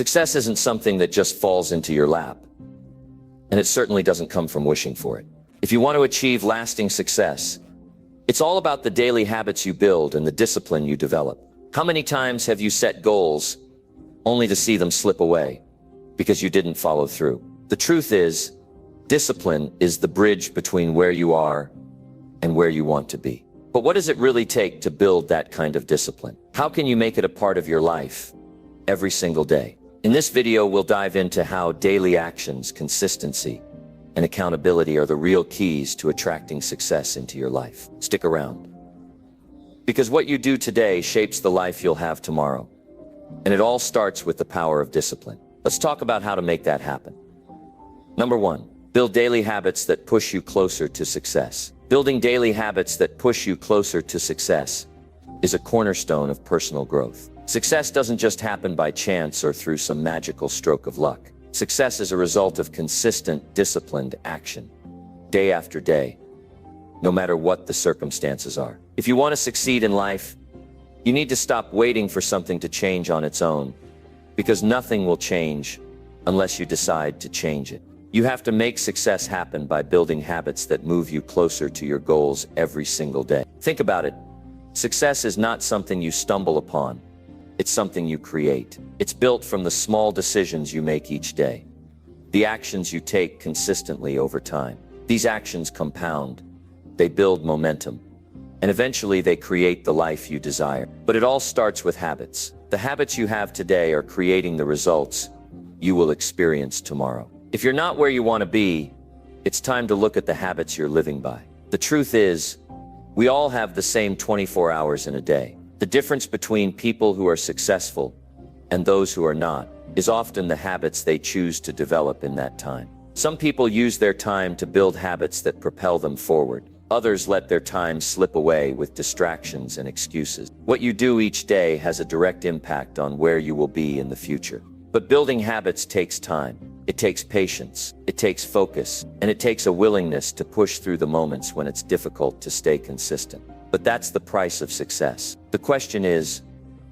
Success isn't something that just falls into your lap, and it certainly doesn't come from wishing for it. If you want to achieve lasting success, it's all about the daily habits you build and the discipline you develop. How many times have you set goals only to see them slip away because you didn't follow through? The truth is, discipline is the bridge between where you are and where you want to be. But what does it really take to build that kind of discipline? How can you make it a part of your life every single day? In this video, we'll dive into how daily actions, consistency, and accountability are the real keys to attracting success into your life. Stick around, because what you do today shapes the life you'll have tomorrow. And it all starts with the power of discipline. Let's talk about how to make that happen. Number one, build daily habits that push you closer to success. Building daily habits that push you closer to success is a cornerstone of personal growth. Success doesn't just happen by chance or through some magical stroke of luck. Success is a result of consistent, disciplined action, day after day, no matter what the circumstances are. If you want to succeed in life, you need to stop waiting for something to change on its own, because nothing will change unless you decide to change it. You have to make success happen by building habits that move you closer to your goals every single day. Think about it. Success is not something you stumble upon. It's something you create. It's built from the small decisions you make each day, the actions you take consistently over time. These actions compound, they build momentum, and eventually they create the life you desire. But it all starts with habits. The habits you have today are creating the results you will experience tomorrow. If you're not where you want to be, it's time to look at the habits you're living by. The truth is, we all have the same 24 hours in a day. The difference between people who are successful and those who are not is often the habits they choose to develop in that time. Some people use their time to build habits that propel them forward. Others let their time slip away with distractions and excuses. What you do each day has a direct impact on where you will be in the future. But building habits takes time. It takes patience, it takes focus, and it takes a willingness to push through the moments when it's difficult to stay consistent. But that's the price of success. The question is,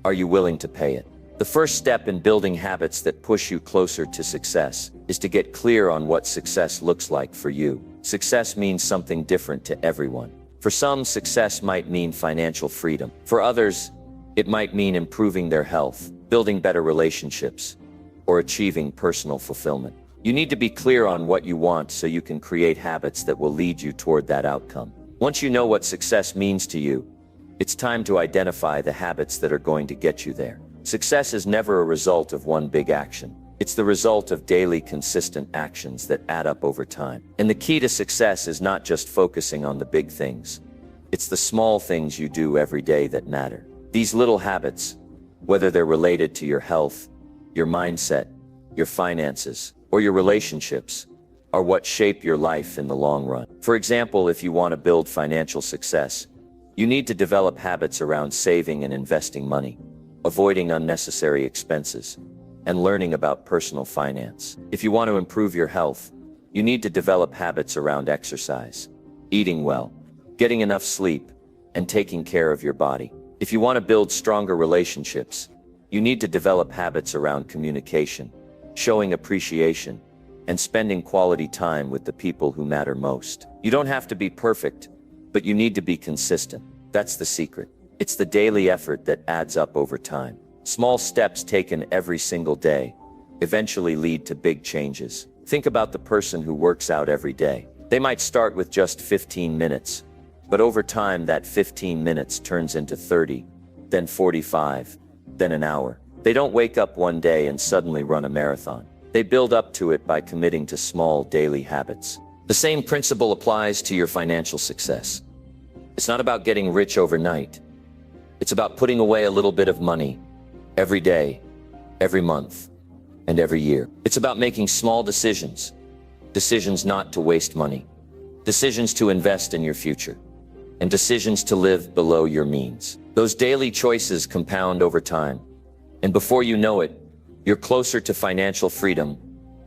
are you willing to pay it? The first step in building habits that push you closer to success is to get clear on what success looks like for you. Success means something different to everyone. For some, success might mean financial freedom. For others, it might mean improving their health, building better relationships, or achieving personal fulfillment. You need to be clear on what you want so you can create habits that will lead you toward that outcome. Once you know what success means to you, it's time to identify the habits that are going to get you there. Success is never a result of one big action. It's the result of daily, consistent actions that add up over time. And the key to success is not just focusing on the big things. It's the small things you do every day that matter. These little habits, whether they're related to your health, your mindset, your finances, or your relationships, are what shape your life in the long run. For example, if you want to build financial success, you need to develop habits around saving and investing money, avoiding unnecessary expenses, and learning about personal finance. If you want to improve your health, you need to develop habits around exercise, eating well, getting enough sleep, and taking care of your body. If you want to build stronger relationships, you need to develop habits around communication, showing appreciation, and spending quality time with the people who matter most. You don't have to be perfect, but you need to be consistent. That's the secret. It's the daily effort that adds up over time. Small steps taken every single day eventually lead to big changes. Think about the person who works out every day. They might start with just 15 minutes, but over time that 15 minutes turns into 30, then 45, then an hour. They don't wake up one day and suddenly run a marathon. They build up to it by committing to small daily habits. The same principle applies to your financial success. It's not about getting rich overnight. It's about putting away a little bit of money every day, every month, and every year. It's about making small decisions. Decisions not to waste money. Decisions to invest in your future. And decisions to live below your means. Those daily choices compound over time. And before you know it, you're closer to financial freedom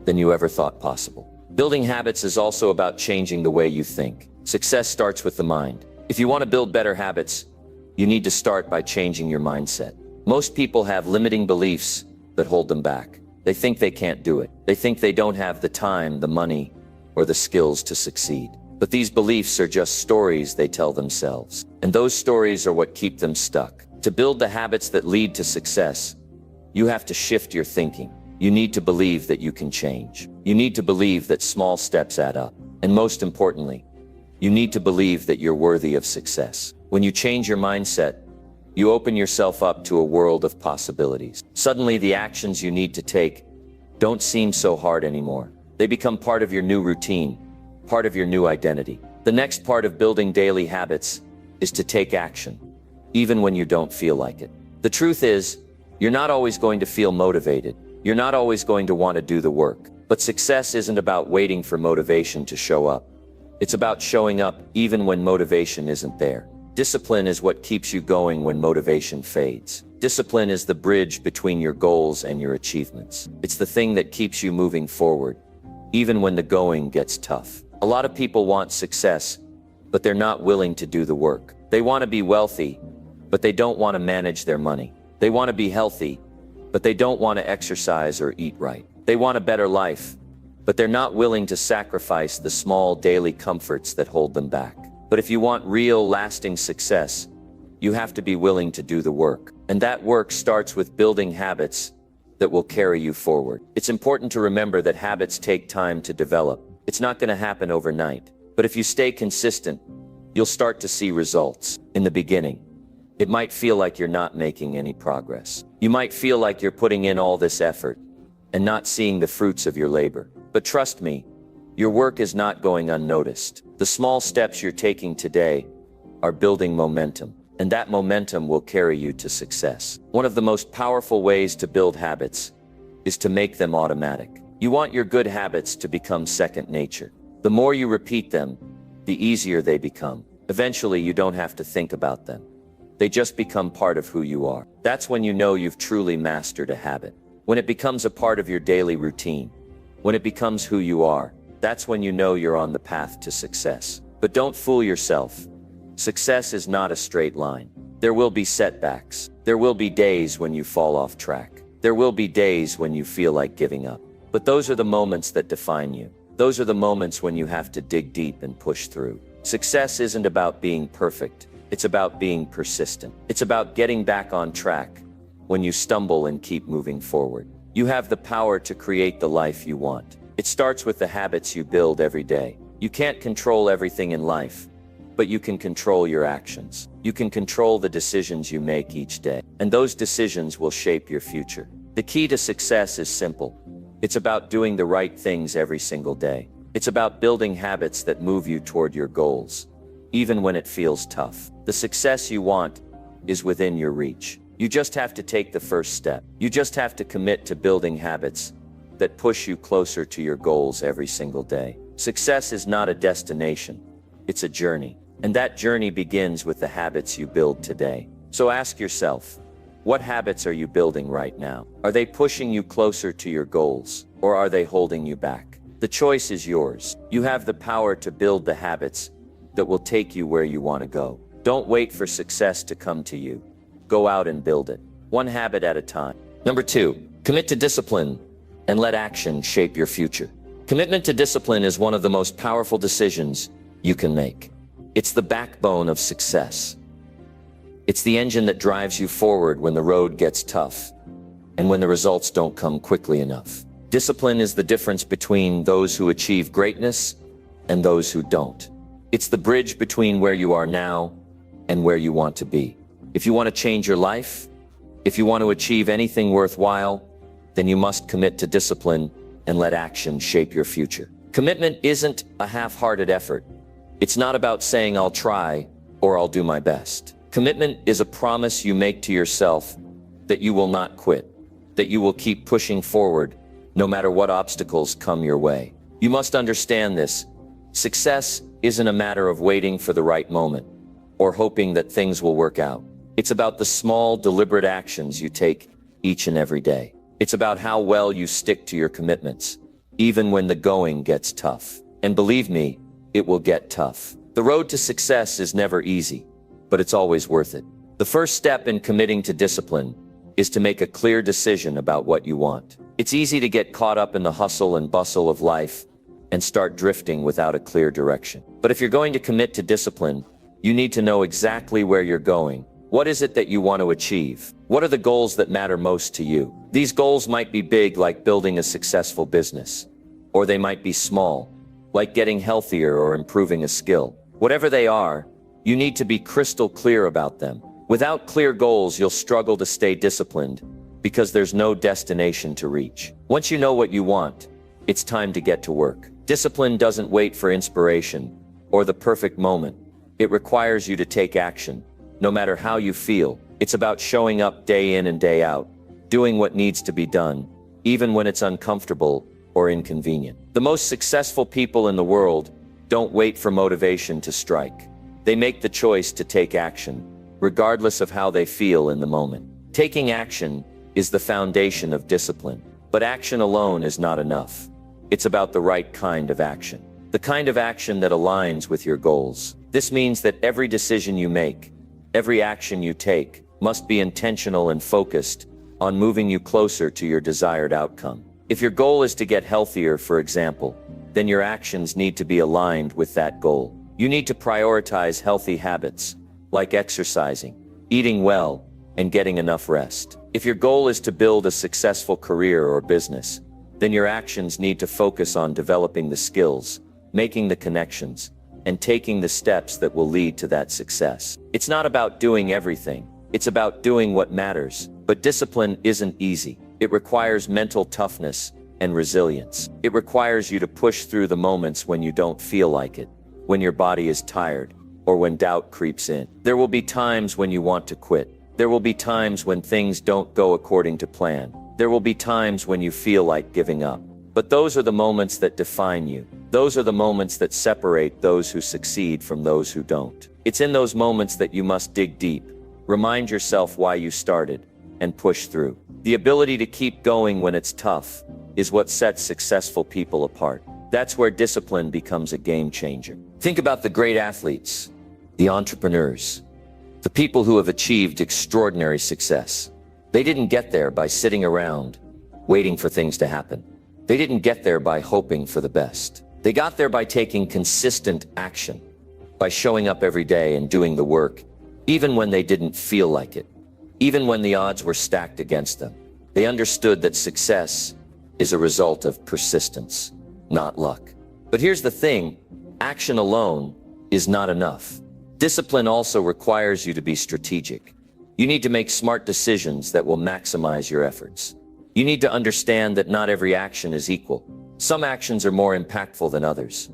than you ever thought possible. Building habits is also about changing the way you think. Success starts with the mind. If you want to build better habits, you need to start by changing your mindset. Most people have limiting beliefs that hold them back. They think they can't do it. They think they don't have the time, the money, or the skills to succeed. But these beliefs are just stories they tell themselves. And those stories are what keep them stuck. To build the habits that lead to success, you have to shift your thinking. You need to believe that you can change. You need to believe that small steps add up. And most importantly, you need to believe that you're worthy of success. When you change your mindset, you open yourself up to a world of possibilities. Suddenly, the actions you need to take don't seem so hard anymore. They become part of your new routine, part of your new identity. The next part of building daily habits is to take action, even when you don't feel like it. The truth is, you're not always going to feel motivated. You're not always going to want to do the work. But success isn't about waiting for motivation to show up. It's about showing up even when motivation isn't there. Discipline is what keeps you going when motivation fades. Discipline is the bridge between your goals and your achievements. It's the thing that keeps you moving forward, even when the going gets tough. A lot of people want success, but they're not willing to do the work. They want to be wealthy, but they don't want to manage their money. They want to be healthy, but they don't want to exercise or eat right. They want a better life, but they're not willing to sacrifice the small daily comforts that hold them back. But if you want real, lasting success, you have to be willing to do the work. And that work starts with building habits that will carry you forward. It's important to remember that habits take time to develop. It's not going to happen overnight. But if you stay consistent, you'll start to see results. In the beginning, it might feel like you're not making any progress. You might feel like you're putting in all this effort and not seeing the fruits of your labor. But trust me, your work is not going unnoticed. The small steps you're taking today are building momentum, and that momentum will carry you to success. One of the most powerful ways to build habits is to make them automatic. You want your good habits to become second nature. The more you repeat them, the easier they become. Eventually, you don't have to think about them. They just become part of who you are. That's when you know you've truly mastered a habit. When it becomes a part of your daily routine, when it becomes who you are, that's when you know you're on the path to success. But don't fool yourself. Success is not a straight line. There will be setbacks. There will be days when you fall off track. There will be days when you feel like giving up. But those are the moments that define you. Those are the moments when you have to dig deep and push through. Success isn't about being perfect. It's about being persistent. It's about getting back on track when you stumble and keep moving forward. You have the power to create the life you want. It starts with the habits you build every day. You can't control everything in life, but you can control your actions. You can control the decisions you make each day, and those decisions will shape your future. The key to success is simple. It's about doing the right things every single day. It's about building habits that move you toward your goals, even when it feels tough. The success you want is within your reach. You just have to take the first step. You just have to commit to building habits that push you closer to your goals every single day. Success is not a destination, it's a journey. And that journey begins with the habits you build today. So ask yourself, what habits are you building right now? Are they pushing you closer to your goals, or are they holding you back? The choice is yours. You have the power to build the habits that will take you where you want to go. Don't wait for success to come to you. Go out and build it, one habit at a time. Number 2, commit to discipline and let action shape your future. Commitment to discipline is one of the most powerful decisions you can make. It's the backbone of success. It's the engine that drives you forward when the road gets tough and when the results don't come quickly enough. Discipline is the difference between those who achieve greatness and those who don't. It's the bridge between where you are now and where you want to be. If you want to change your life, if you want to achieve anything worthwhile, then you must commit to discipline and let action shape your future. Commitment isn't a half-hearted effort. It's not about saying I'll try or I'll do my best. Commitment is a promise you make to yourself that you will not quit, that you will keep pushing forward no matter what obstacles come your way. You must understand this. Success isn't a matter of waiting for the right moment or hoping that things will work out. It's about the small, deliberate actions you take each and every day. It's about how well you stick to your commitments, even when the going gets tough. And believe me, it will get tough. The road to success is never easy, but it's always worth it. The first step in committing to discipline is to make a clear decision about what you want. It's easy to get caught up in the hustle and bustle of life and start drifting without a clear direction. But if you're going to commit to discipline, you need to know exactly where you're going. What is it that you want to achieve? What are the goals that matter most to you? These goals might be big, like building a successful business, or they might be small, like getting healthier or improving a skill. Whatever they are, you need to be crystal clear about them. Without clear goals, you'll struggle to stay disciplined because there's no destination to reach. Once you know what you want, it's time to get to work. Discipline doesn't wait for inspiration or the perfect moment. It requires you to take action, no matter how you feel. It's about showing up day in and day out, doing what needs to be done, even when it's uncomfortable or inconvenient. The most successful people in the world don't wait for motivation to strike. They make the choice to take action, regardless of how they feel in the moment. Taking action is the foundation of discipline. But action alone is not enough. It's about the right kind of action. The kind of action that aligns with your goals. This means that every decision you make, every action you take, must be intentional and focused on moving you closer to your desired outcome. If your goal is to get healthier, for example, then your actions need to be aligned with that goal. You need to prioritize healthy habits, like exercising, eating well, and getting enough rest. If your goal is to build a successful career or business, then your actions need to focus on developing the skills, making the connections, and taking the steps that will lead to that success. It's not about doing everything. It's about doing what matters. But discipline isn't easy. It requires mental toughness and resilience. It requires you to push through the moments when you don't feel like it, when your body is tired, or when doubt creeps in. There will be times when you want to quit. There will be times when things don't go according to plan. There will be times when you feel like giving up. But those are the moments that define you. Those are the moments that separate those who succeed from those who don't. It's in those moments that you must dig deep, remind yourself why you started, and push through. The ability to keep going when it's tough is what sets successful people apart. That's where discipline becomes a game changer. Think about the great athletes, the entrepreneurs, the people who have achieved extraordinary success. They didn't get there by sitting around, waiting for things to happen. They didn't get there by hoping for the best. They got there by taking consistent action, by showing up every day and doing the work, even when they didn't feel like it, even when the odds were stacked against them. They understood that success is a result of persistence, not luck. But here's the thing, action alone is not enough. Discipline also requires you to be strategic. You need to make smart decisions that will maximize your efforts. You need to understand that not every action is equal. Some actions are more impactful than others.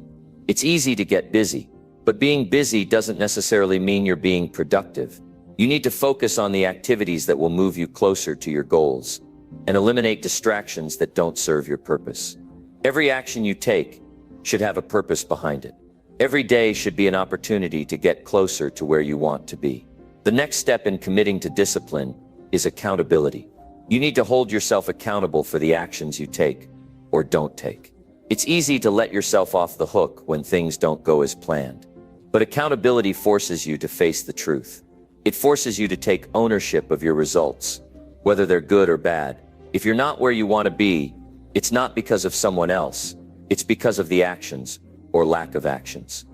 It's easy to get busy, but being busy doesn't necessarily mean you're being productive. You need to focus on the activities that will move you closer to your goals and eliminate distractions that don't serve your purpose. Every action you take should have a purpose behind it. Every day should be an opportunity to get closer to where you want to be. The next step in committing to discipline is accountability. You need to hold yourself accountable for the actions you take or don't take. It's easy to let yourself off the hook when things don't go as planned. But accountability forces you to face the truth. It forces you to take ownership of your results, whether they're good or bad. If you're not where you want to be, it's not because of someone else. It's because of the actions or lack of actions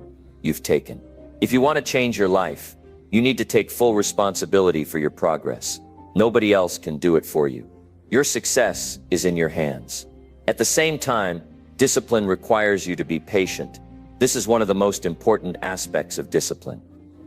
you've taken. If you want to change your life, you need to take full responsibility for your progress. Nobody else can do it for you. Your success is in your hands. At the same time, discipline requires you to be patient. This is one of the most important aspects of discipline.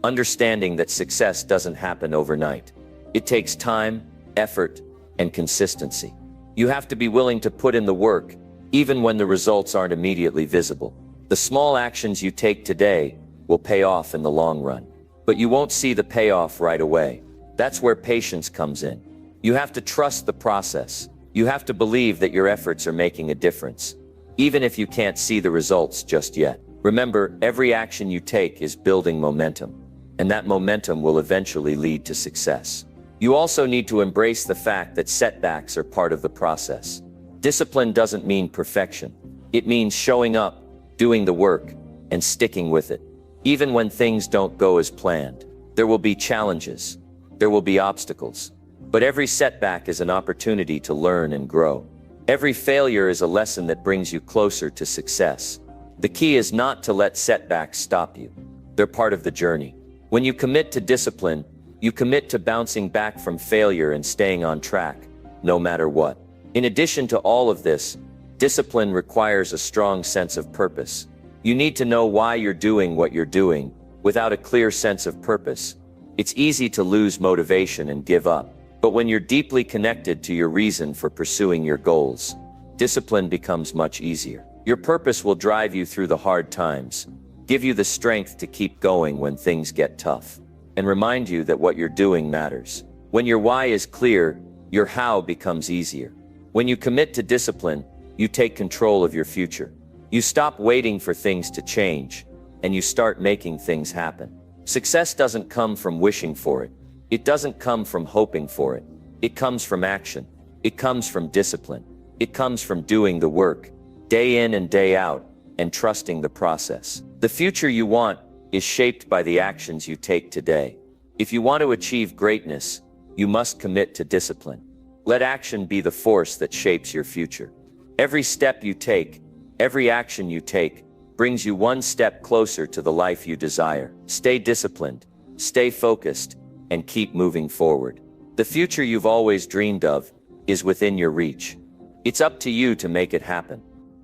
Understanding that success doesn't happen overnight. It takes time, effort, and consistency. You have to be willing to put in the work, even when the results aren't immediately visible. The small actions you take today will pay off in the long run, but you won't see the payoff right away. That's where patience comes in. You have to trust the process. You have to believe that your efforts are making a difference, even if you can't see the results just yet. Remember, every action you take is building momentum, and that momentum will eventually lead to success. You also need to embrace the fact that setbacks are part of the process. Discipline doesn't mean perfection. It means showing up, doing the work, and sticking with it. Even when things don't go as planned, there will be challenges. There will be obstacles. But every setback is an opportunity to learn and grow. Every failure is a lesson that brings you closer to success. The key is not to let setbacks stop you. They're part of the journey. When you commit to discipline, you commit to bouncing back from failure and staying on track, no matter what. In addition to all of this, discipline requires a strong sense of purpose. You need to know why you're doing what you're doing. Without a clear sense of purpose, it's easy to lose motivation and give up. But when you're deeply connected to your reason for pursuing your goals, discipline becomes much easier. Your purpose will drive you through the hard times, give you the strength to keep going when things get tough, and remind you that what you're doing matters. When your why is clear, your how becomes easier. When you commit to discipline, you take control of your future. You stop waiting for things to change, and you start making things happen. Success doesn't come from wishing for it. It doesn't come from hoping for it. It comes from action. It comes from discipline. It comes from doing the work, day in and day out, and trusting the process. The future you want is shaped by the actions you take today. If you want to achieve greatness, you must commit to discipline. Let action be the force that shapes your future. Every step you take, every action you take, brings you one step closer to the life you desire. Stay disciplined, stay focused, and keep moving forward. The future you've always dreamed of is within your reach. It's up to you to make it happen.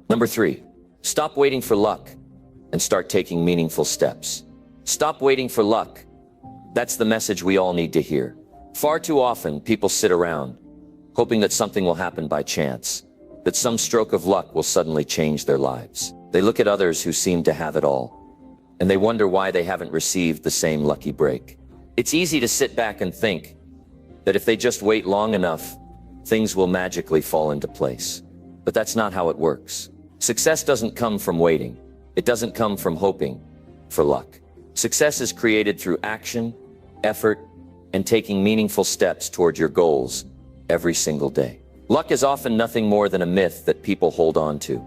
Number 3, stop waiting for luck and start taking meaningful steps. Stop waiting for luck. That's the message we all need to hear. Far too often, people sit around, hoping that something will happen by chance, that some stroke of luck will suddenly change their lives. They look at others who seem to have it all, and they wonder why they haven't received the same lucky break. It's easy to sit back and think that if they just wait long enough, things will magically fall into place. But that's not how it works. Success doesn't come from waiting. It doesn't come from hoping for luck. Success is created through action, effort, and taking meaningful steps toward your goals every single day. Luck is often nothing more than a myth that people hold on to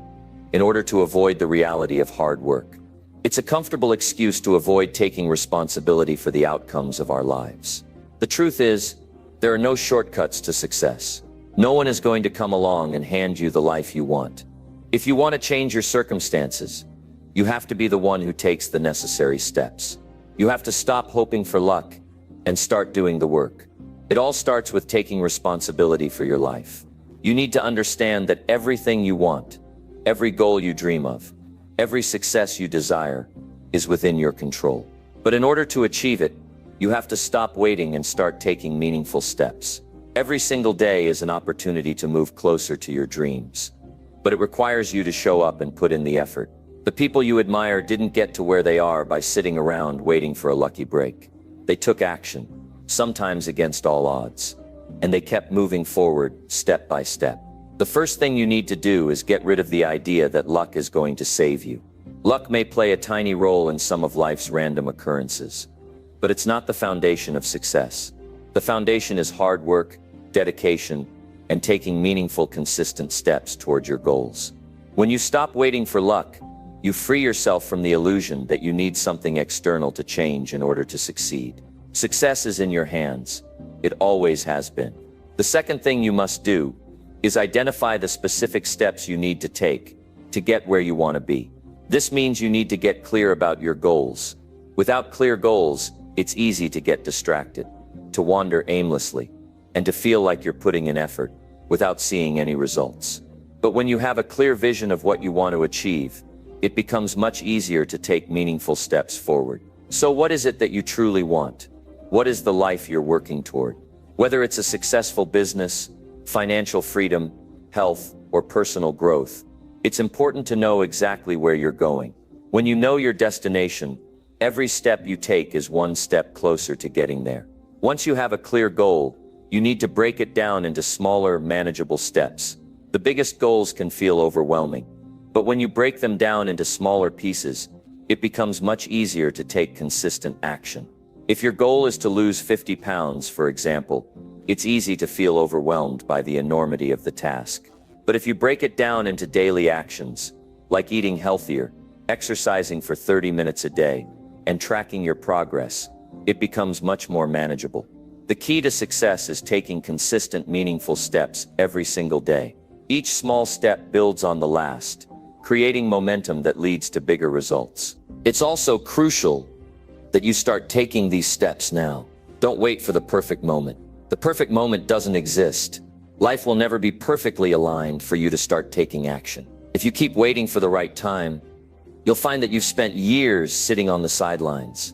in order to avoid the reality of hard work. It's a comfortable excuse to avoid taking responsibility for the outcomes of our lives. The truth is, there are no shortcuts to success. No one is going to come along and hand you the life you want. If you want to change your circumstances, you have to be the one who takes the necessary steps. You have to stop hoping for luck and start doing the work. It all starts with taking responsibility for your life. You need to understand that everything you want, every goal you dream of, every success you desire is within your control. But in order to achieve it, you have to stop waiting and start taking meaningful steps. Every single day is an opportunity to move closer to your dreams. But it requires you to show up and put in the effort. The people you admire didn't get to where they are by sitting around waiting for a lucky break. They took action, sometimes against all odds, and they kept moving forward step by step. The first thing you need to do is get rid of the idea that luck is going to save you. Luck may play a tiny role in some of life's random occurrences, but it's not the foundation of success. The foundation is hard work, dedication, and taking meaningful, consistent steps toward your goals. When you stop waiting for luck, you free yourself from the illusion that you need something external to change in order to succeed. Success is in your hands. It always has been. The second thing you must do is identify the specific steps you need to take to get where you want to be. This means you need to get clear about your goals. Without clear goals, it's easy to get distracted, to wander aimlessly, and to feel like you're putting in effort without seeing any results. But when you have a clear vision of what you want to achieve, it becomes much easier to take meaningful steps forward. So what is it that you truly want? What is the life you're working toward? Whether it's a successful business, financial freedom, health, or personal growth, it's important to know exactly where you're going. When you know your destination, every step you take is one step closer to getting there. Once you have a clear goal, you need to break it down into smaller, manageable steps. The biggest goals can feel overwhelming, but when you break them down into smaller pieces, it becomes much easier to take consistent action. If your goal is to lose 50 pounds, for example, it's easy to feel overwhelmed by the enormity of the task. But if you break it down into daily actions, like eating healthier, exercising for 30 minutes a day, and tracking your progress, it becomes much more manageable. The key to success is taking consistent, meaningful steps every single day. Each small step builds on the last, creating momentum that leads to bigger results. It's also crucial that you start taking these steps now. Don't wait for the perfect moment. The perfect moment doesn't exist. Life will never be perfectly aligned for you to start taking action. If you keep waiting for the right time, you'll find that you've spent years sitting on the sidelines,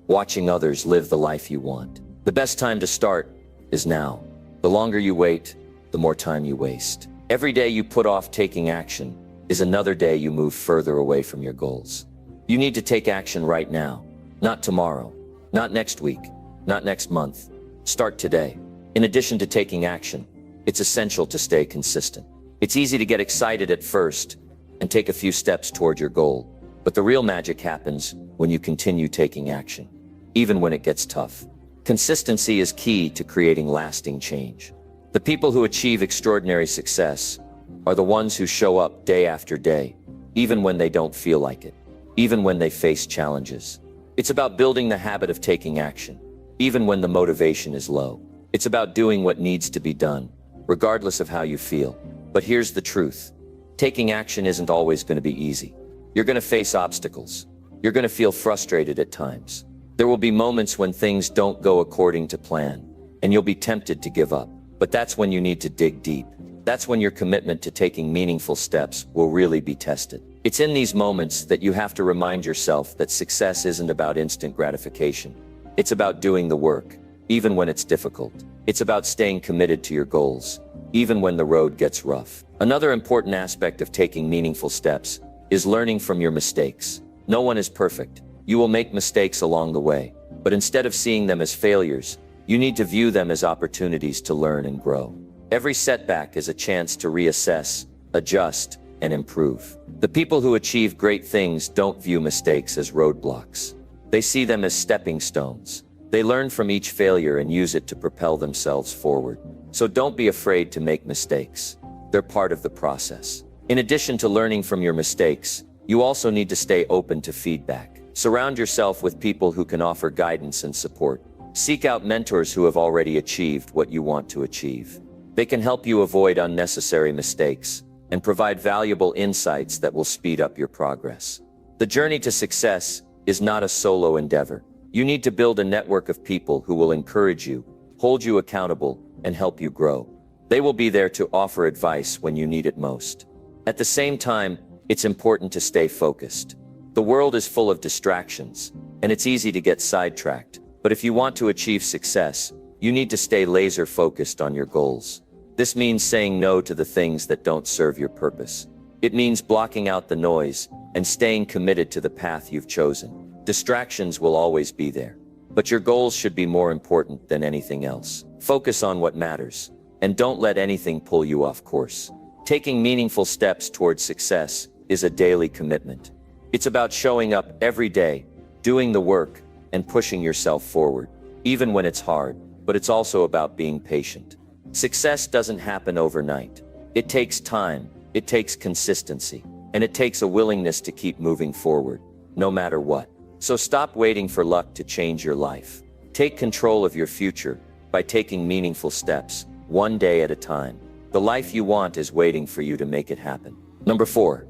watching others live the life you want. The best time to start is now. The longer you wait, the more time you waste. Every day you put off taking action is another day you move further away from your goals. You need to take action right now, not tomorrow, not next week, not next month. Start today. In addition to taking action, it's essential to stay consistent. It's easy to get excited at first and take a few steps toward your goal, but the real magic happens when you continue taking action, even when it gets tough. Consistency is key to creating lasting change. The people who achieve extraordinary success are the ones who show up day after day, even when they don't feel like it, even when they face challenges. It's about building the habit of taking action, even when the motivation is low. It's about doing what needs to be done, regardless of how you feel. But here's the truth. Taking action isn't always going to be easy. You're going to face obstacles. You're going to feel frustrated at times. There will be moments when things don't go according to plan, and you'll be tempted to give up. But that's when you need to dig deep. That's when your commitment to taking meaningful steps will really be tested. It's in these moments that you have to remind yourself that success isn't about instant gratification. It's about doing the work, even when it's difficult. It's about staying committed to your goals, even when the road gets rough. Another important aspect of taking meaningful steps is learning from your mistakes. No one is perfect. You will make mistakes along the way, but instead of seeing them as failures, you need to view them as opportunities to learn and grow. Every setback is a chance to reassess, adjust, and improve. The people who achieve great things don't view mistakes as roadblocks. They see them as stepping stones. They learn from each failure and use it to propel themselves forward. So don't be afraid to make mistakes. They're part of the process. In addition to learning from your mistakes, you also need to stay open to feedback. Surround yourself with people who can offer guidance and support. Seek out mentors who have already achieved what you want to achieve. They can help you avoid unnecessary mistakes and provide valuable insights that will speed up your progress. The journey to success is not a solo endeavor. You need to build a network of people who will encourage you, hold you accountable, and help you grow. They will be there to offer advice when you need it most. At the same time, it's important to stay focused. The world is full of distractions, and it's easy to get sidetracked. But if you want to achieve success, you need to stay laser focused on your goals. This means saying no to the things that don't serve your purpose. It means blocking out the noise and staying committed to the path you've chosen. Distractions will always be there, but your goals should be more important than anything else. Focus on what matters, and don't let anything pull you off course. Taking meaningful steps towards success is a daily commitment. It's about showing up every day, doing the work, and pushing yourself forward, even when it's hard, but it's also about being patient. Success doesn't happen overnight. It takes time, it takes consistency, and it takes a willingness to keep moving forward, no matter what. So stop waiting for luck to change your life. Take control of your future by taking meaningful steps, one day at a time. The life you want is waiting for you to make it happen. Number 4.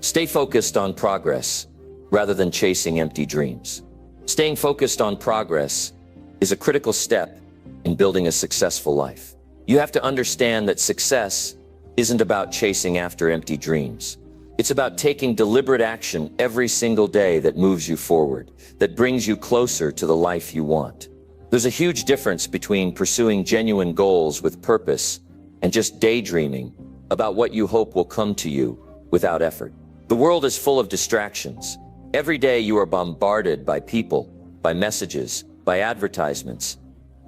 Stay focused on progress rather than chasing empty dreams. Staying focused on progress is a critical step in building a successful life. You have to understand that success isn't about chasing after empty dreams. It's about taking deliberate action every single day that moves you forward, that brings you closer to the life you want. There's a huge difference between pursuing genuine goals with purpose and just daydreaming about what you hope will come to you without effort. The world is full of distractions. Every day you are bombarded by people, by messages, by advertisements,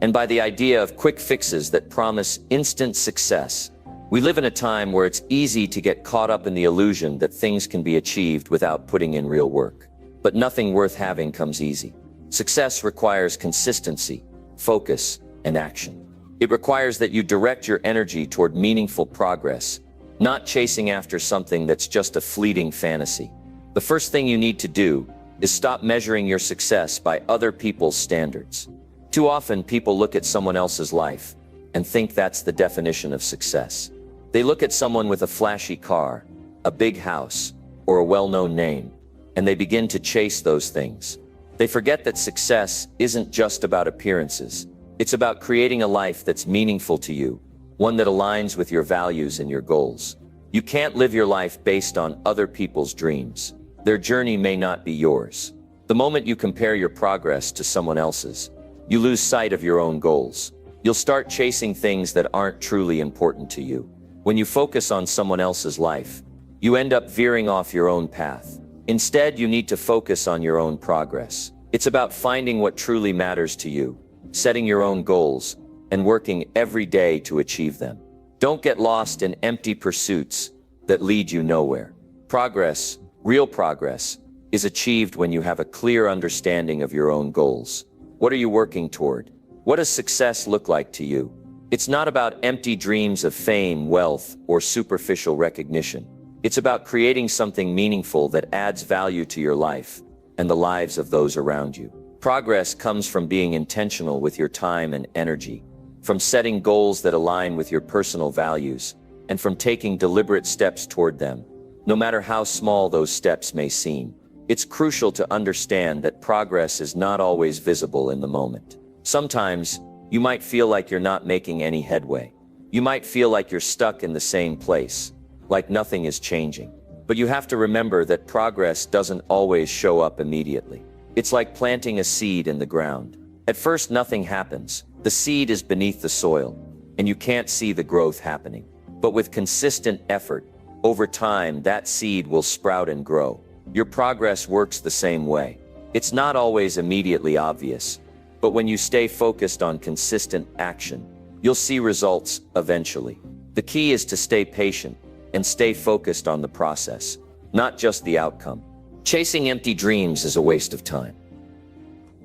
and by the idea of quick fixes that promise instant success. We live in a time where it's easy to get caught up in the illusion that things can be achieved without putting in real work. But nothing worth having comes easy. Success requires consistency, focus, and action. It requires that you direct your energy toward meaningful progress, not chasing after something that's just a fleeting fantasy. The first thing you need to do is stop measuring your success by other people's standards. Too often, people look at someone else's life and think that's the definition of success. They look at someone with a flashy car, a big house, or a well-known name, and they begin to chase those things. They forget that success isn't just about appearances. It's about creating a life that's meaningful to you, one that aligns with your values and your goals. You can't live your life based on other people's dreams. Their journey may not be yours. The moment you compare your progress to someone else's, you lose sight of your own goals. You'll start chasing things that aren't truly important to you. When you focus on someone else's life, you end up veering off your own path. Instead, you need to focus on your own progress. It's about finding what truly matters to you, setting your own goals, and working every day to achieve them. Don't get lost in empty pursuits that lead you nowhere. Progress, real progress, is achieved when you have a clear understanding of your own goals. What are you working toward? What does success look like to you? It's not about empty dreams of fame, wealth, or superficial recognition. It's about creating something meaningful that adds value to your life and the lives of those around you. Progress comes from being intentional with your time and energy, from setting goals that align with your personal values, and from taking deliberate steps toward them, no matter how small those steps may seem. It's crucial to understand that progress is not always visible in the moment. Sometimes, you might feel like you're not making any headway. You might feel like you're stuck in the same place, like nothing is changing. But you have to remember that progress doesn't always show up immediately. It's like planting a seed in the ground. At first, nothing happens. The seed is beneath the soil, and you can't see the growth happening. But with consistent effort, over time, that seed will sprout and grow. Your progress works the same way. It's not always immediately obvious, but when you stay focused on consistent action, you'll see results eventually. The key is to stay patient and stay focused on the process, not just the outcome. Chasing empty dreams is a waste of time.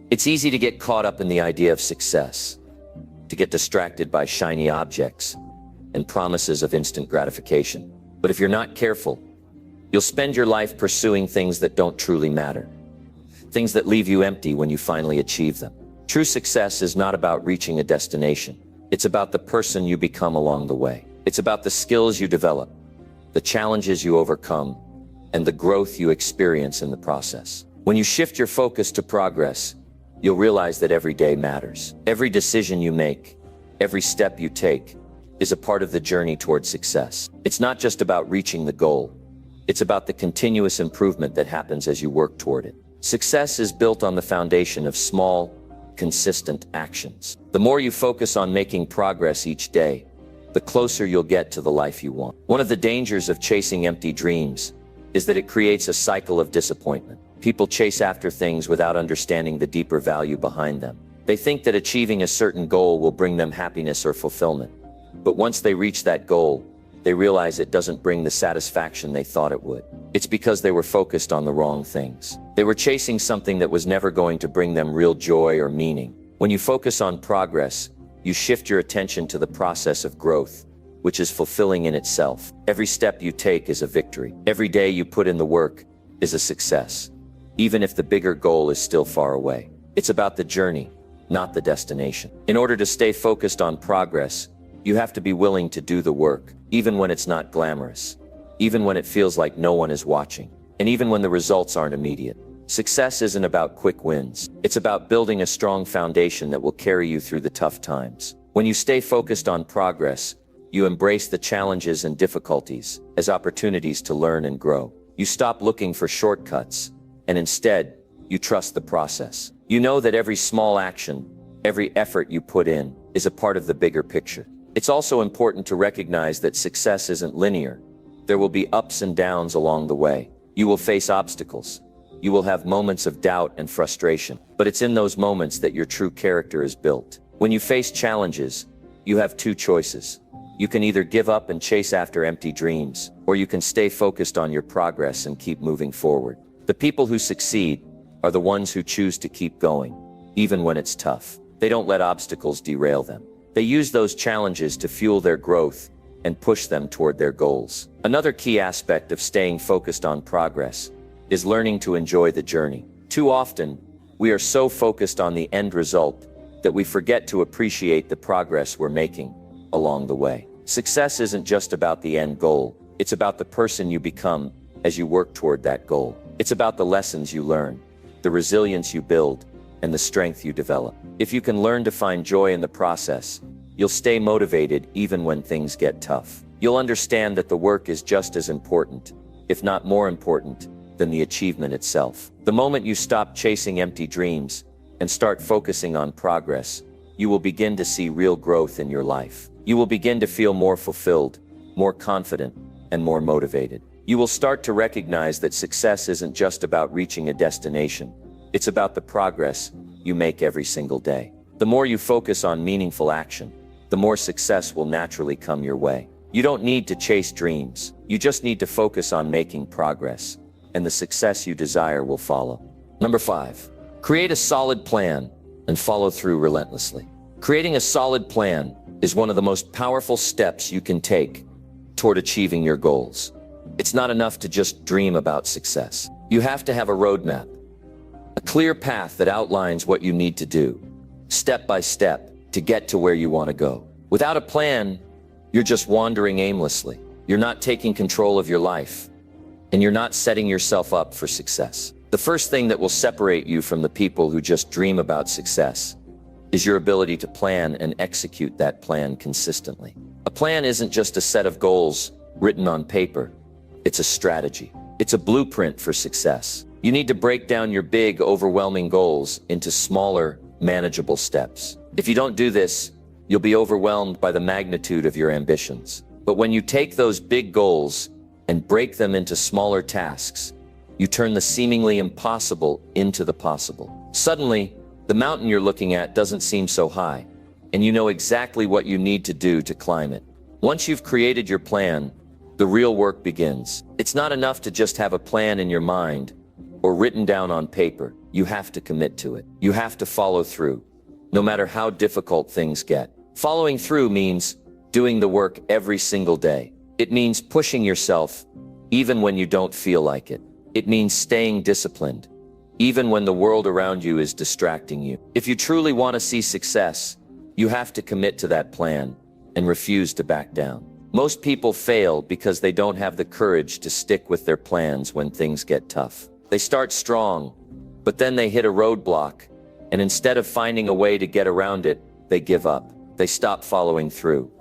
It's easy to get caught up in the idea of success, to get distracted by shiny objects and promises of instant gratification. But if you're not careful, you'll spend your life pursuing things that don't truly matter, things that leave you empty when you finally achieve them. True success is not about reaching a destination. It's about the person you become along the way. It's about the skills you develop, the challenges you overcome, and the growth you experience in the process. When you shift your focus to progress, you'll realize that every day matters. Every decision you make, every step you take, is a part of the journey toward success. It's not just about reaching the goal. It's about the continuous improvement that happens as you work toward it. Success is built on the foundation of small, consistent actions. The more you focus on making progress each day, the closer you'll get to the life you want. One of the dangers of chasing empty dreams is that it creates a cycle of disappointment. People chase after things without understanding the deeper value behind them. They think that achieving a certain goal will bring them happiness or fulfillment. But once they reach that goal, they realize it doesn't bring the satisfaction they thought it would. It's because they were focused on the wrong things. They were chasing something that was never going to bring them real joy or meaning. When you focus on progress, you shift your attention to the process of growth, which is fulfilling in itself. Every step you take is a victory. Every day you put in the work is a success, even if the bigger goal is still far away. It's about the journey, not the destination. In order to stay focused on progress, you have to be willing to do the work, even when it's not glamorous, even when it feels like no one is watching, and even when the results aren't immediate. Success isn't about quick wins. It's about building a strong foundation that will carry you through the tough times. When you stay focused on progress, you embrace the challenges and difficulties as opportunities to learn and grow. You stop looking for shortcuts, and instead, you trust the process. You know that every small action, every effort you put in, is a part of the bigger picture. It's also important to recognize that success isn't linear. There will be ups and downs along the way. You will face obstacles. You will have moments of doubt and frustration. But it's in those moments that your true character is built. When you face challenges, you have two choices. You can either give up and chase after empty dreams, or you can stay focused on your progress and keep moving forward. The people who succeed are the ones who choose to keep going, even when it's tough. They don't let obstacles derail them. They use those challenges to fuel their growth and push them toward their goals. Another key aspect of staying focused on progress is learning to enjoy the journey. Too often, we are so focused on the end result that we forget to appreciate the progress we're making along the way. Success isn't just about the end goal. It's about the person you become as you work toward that goal. It's about the lessons you learn, the resilience you build, and the strength you develop. If you can learn to find joy in the process, you'll stay motivated even when things get tough. You'll understand that the work is just as important, if not more important, than the achievement itself. The moment you stop chasing empty dreams and start focusing on progress, you will begin to see real growth in your life. You will begin to feel more fulfilled, more confident, and more motivated. You will start to recognize that success isn't just about reaching a destination. It's about the progress you make every single day. The more you focus on meaningful action, the more success will naturally come your way. You don't need to chase dreams. You just need to focus on making progress, and the success you desire will follow. Number 5, create a solid plan and follow through relentlessly. Creating a solid plan is one of the most powerful steps you can take toward achieving your goals. It's not enough to just dream about success. You have to have a roadmap, a clear path that outlines what you need to do, step by step, to get to where you want to go. Without a plan, you're just wandering aimlessly. You're not taking control of your life, and you're not setting yourself up for success. The first thing that will separate you from the people who just dream about success is your ability to plan and execute that plan consistently. A plan isn't just a set of goals written on paper. It's a strategy. It's a blueprint for success. You need to break down your big, overwhelming goals into smaller, manageable steps. If you don't do this, you'll be overwhelmed by the magnitude of your ambitions. But when you take those big goals and break them into smaller tasks, you turn the seemingly impossible into the possible. Suddenly, the mountain you're looking at doesn't seem so high, and you know exactly what you need to do to climb it. Once you've created your plan, the real work begins. It's not enough to just have a plan in your mind or written down on paper. You have to commit to it. You have to follow through, no matter how difficult things get. Following through means doing the work every single day. It means pushing yourself even when you don't feel like it. It means staying disciplined, even when the world around you is distracting you. If you truly want to see success, you have to commit to that plan and refuse to back down. Most people fail because they don't have the courage to stick with their plans when things get tough. They start strong, but then they hit a roadblock, and instead of finding a way to get around it, they give up. They stop following through.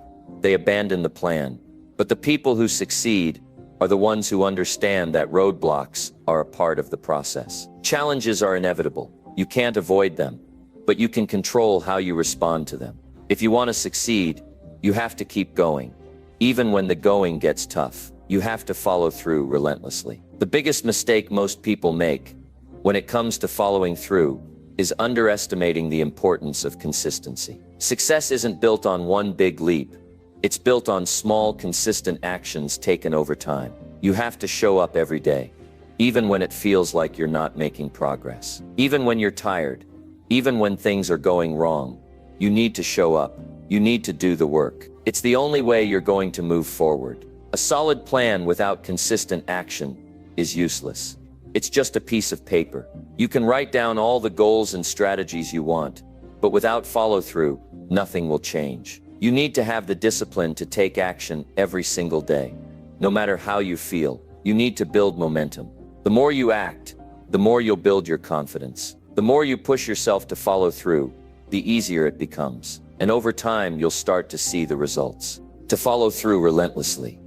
They abandon the plan. But the people who succeed are the ones who understand that roadblocks are a part of the process. Challenges are inevitable. You can't avoid them, but you can control how you respond to them. If you want to succeed, you have to keep going. Even when the going gets tough, you have to follow through relentlessly. The biggest mistake most people make when it comes to following through is underestimating the importance of consistency. Success isn't built on one big leap. It's built on small, consistent actions taken over time. You have to show up every day, even when it feels like you're not making progress. Even when you're tired, even when things are going wrong, you need to show up. You need to do the work. It's the only way you're going to move forward. A solid plan without consistent action is useless. It's just a piece of paper. You can write down all the goals and strategies you want, but without follow-through, nothing will change. You need to have the discipline to take action every single day. No matter how you feel, you need to build momentum. The more you act, the more you'll build your confidence. The more you push yourself to follow through, the easier it becomes. And over time, you'll start to see the results. To follow through relentlessly,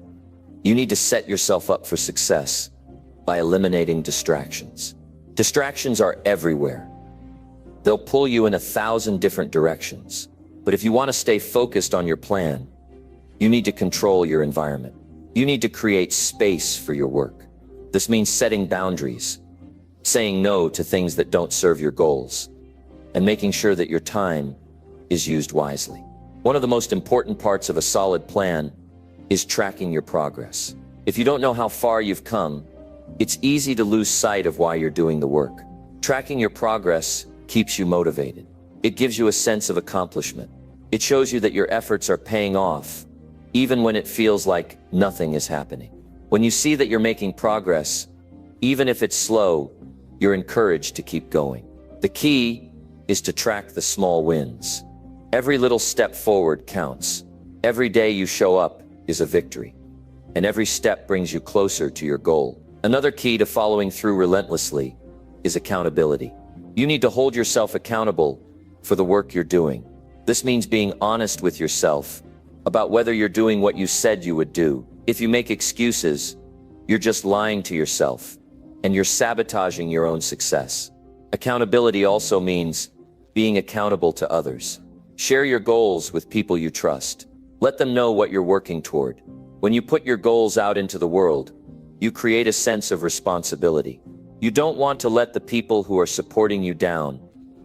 you need to set yourself up for success by eliminating distractions. Distractions are everywhere. They'll pull you in 1,000 different directions. But if you want to stay focused on your plan, you need to control your environment. You need to create space for your work. This means setting boundaries, saying no to things that don't serve your goals, and making sure that your time is used wisely. One of the most important parts of a solid plan is tracking your progress. If you don't know how far you've come, it's easy to lose sight of why you're doing the work. Tracking your progress keeps you motivated. It gives you a sense of accomplishment. It shows you that your efforts are paying off, even when it feels like nothing is happening. When you see that you're making progress, even if it's slow, you're encouraged to keep going. The key is to track the small wins. Every little step forward counts. Every day you show up is a victory, and every step brings you closer to your goal. Another key to following through relentlessly is accountability. You need to hold yourself accountable for the work you're doing. This means being honest with yourself about whether you're doing what you said you would do. If you make excuses, you're just lying to yourself, and you're sabotaging your own success. Accountability also means being accountable to others. Share your goals with people you trust. Let them know what you're working toward. When you put your goals out into the world, you create a sense of responsibility. You don't want to let the people who are supporting you down,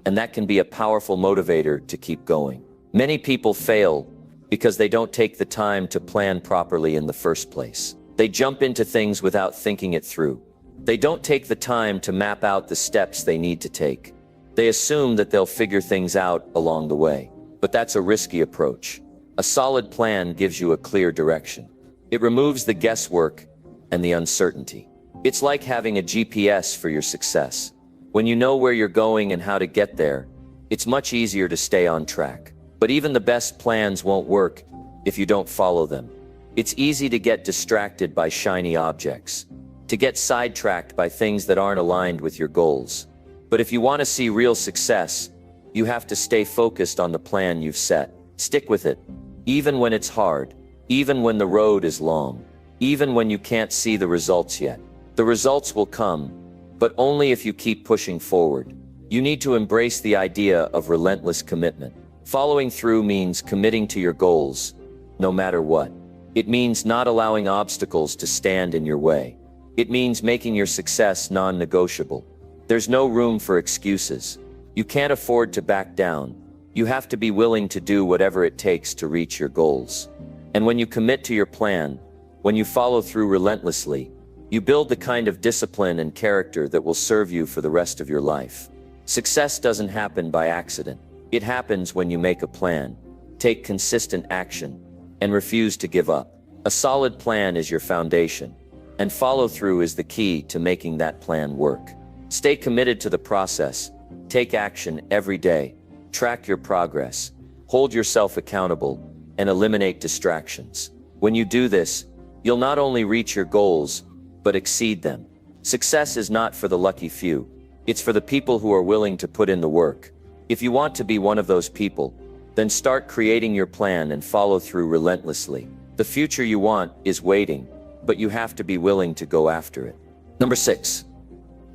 and that can be a powerful motivator to keep going. Many people fail because they don't take the time to plan properly in the first place. They jump into things without thinking it through. They don't take the time to map out the steps they need to take. They assume that they'll figure things out along the way. But that's a risky approach. A solid plan gives you a clear direction. It removes the guesswork and the uncertainty. It's like having a GPS for your success. When you know where you're going and how to get there, it's much easier to stay on track. But even the best plans won't work if you don't follow them. It's easy to get distracted by shiny objects, to get sidetracked by things that aren't aligned with your goals. But if you want to see real success, you have to stay focused on the plan you've set. Stick with it, even when it's hard, even when the road is long, even when you can't see the results yet. The results will come, but only if you keep pushing forward. You need to embrace the idea of relentless commitment. Following through means committing to your goals, no matter what. It means not allowing obstacles to stand in your way. It means making your success non-negotiable. There's no room for excuses. You can't afford to back down. You have to be willing to do whatever it takes to reach your goals. And when you commit to your plan, when you follow through relentlessly, you build the kind of discipline and character that will serve you for the rest of your life. Success doesn't happen by accident. It happens when you make a plan, take consistent action, and refuse to give up. A solid plan is your foundation, and follow through is the key to making that plan work. Stay committed to the process, take action every day, track your progress, hold yourself accountable, and eliminate distractions. When you do this, you'll not only reach your goals, but exceed them. Success is not for the lucky few. It's for the people who are willing to put in the work. If you want to be one of those people, then start creating your plan and follow through relentlessly. The future you want is waiting, but you have to be willing to go after it. Number 6,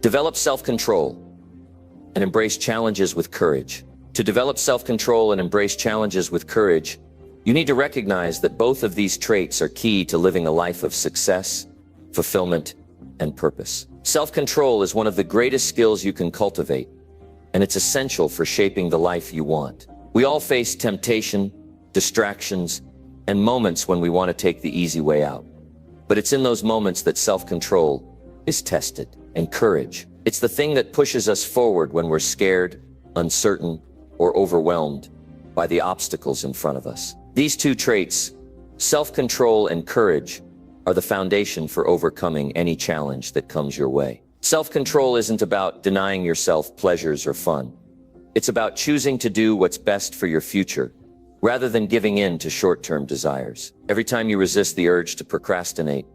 develop self-control and embrace challenges with courage. To develop self-control and embrace challenges with courage, you need to recognize that both of these traits are key to living a life of success, fulfillment, and purpose. Self-control is one of the greatest skills you can cultivate, and it's essential for shaping the life you want. We all face temptation, distractions, and moments when we want to take the easy way out. But it's in those moments that self-control is tested, and courage. It's the thing that pushes us forward when we're scared, uncertain, or overwhelmed by the obstacles in front of us. These two traits, self-control and courage, are the foundation for overcoming any challenge that comes your way. Self-control isn't about denying yourself pleasures or fun. It's about choosing to do what's best for your future, rather than giving in to short-term desires. Every time you resist the urge to procrastinate,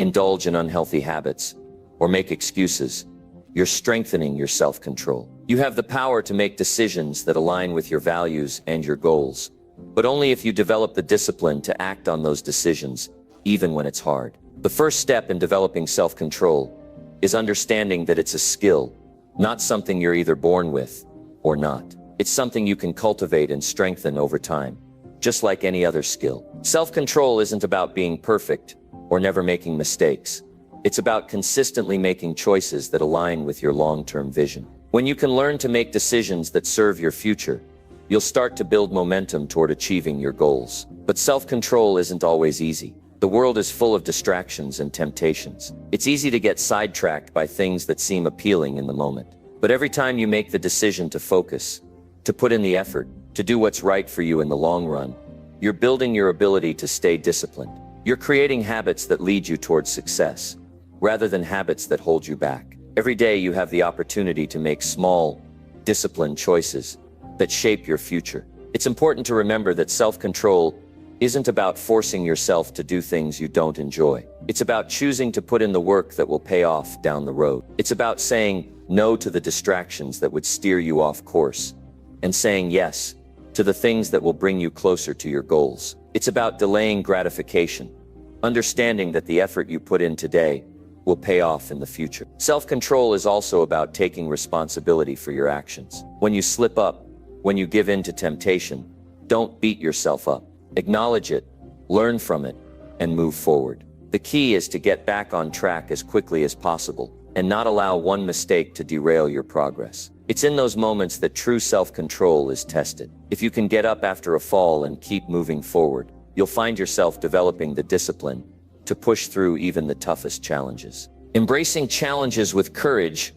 indulge in unhealthy habits, or make excuses, you're strengthening your self-control. You have the power to make decisions that align with your values and your goals, but only if you develop the discipline to act on those decisions, even when it's hard. The first step in developing self-control is understanding that it's a skill, not something you're either born with or not. It's something you can cultivate and strengthen over time, just like any other skill. Self-control isn't about being perfect or never making mistakes. It's about consistently making choices that align with your long-term vision. When you can learn to make decisions that serve your future, you'll start to build momentum toward achieving your goals. But self-control isn't always easy. The world is full of distractions and temptations. It's easy to get sidetracked by things that seem appealing in the moment. But every time you make the decision to focus, to put in the effort, to do what's right for you in the long run, you're building your ability to stay disciplined. You're creating habits that lead you towards success, rather than habits that hold you back. Every day you have the opportunity to make small, disciplined choices that shape your future. It's important to remember that self-control isn't about forcing yourself to do things you don't enjoy. It's about choosing to put in the work that will pay off down the road. It's about saying no to the distractions that would steer you off course, and saying yes to the things that will bring you closer to your goals. It's about delaying gratification, understanding that the effort you put in today will pay off in the future. Self-control is also about taking responsibility for your actions. When you slip up, when you give in to temptation, don't beat yourself up. Acknowledge it, learn from it, and move forward. The key is to get back on track as quickly as possible and not allow one mistake to derail your progress. It's in those moments that true self-control is tested. If you can get up after a fall and keep moving forward, you'll find yourself developing the discipline to push through even the toughest challenges. Embracing challenges with courage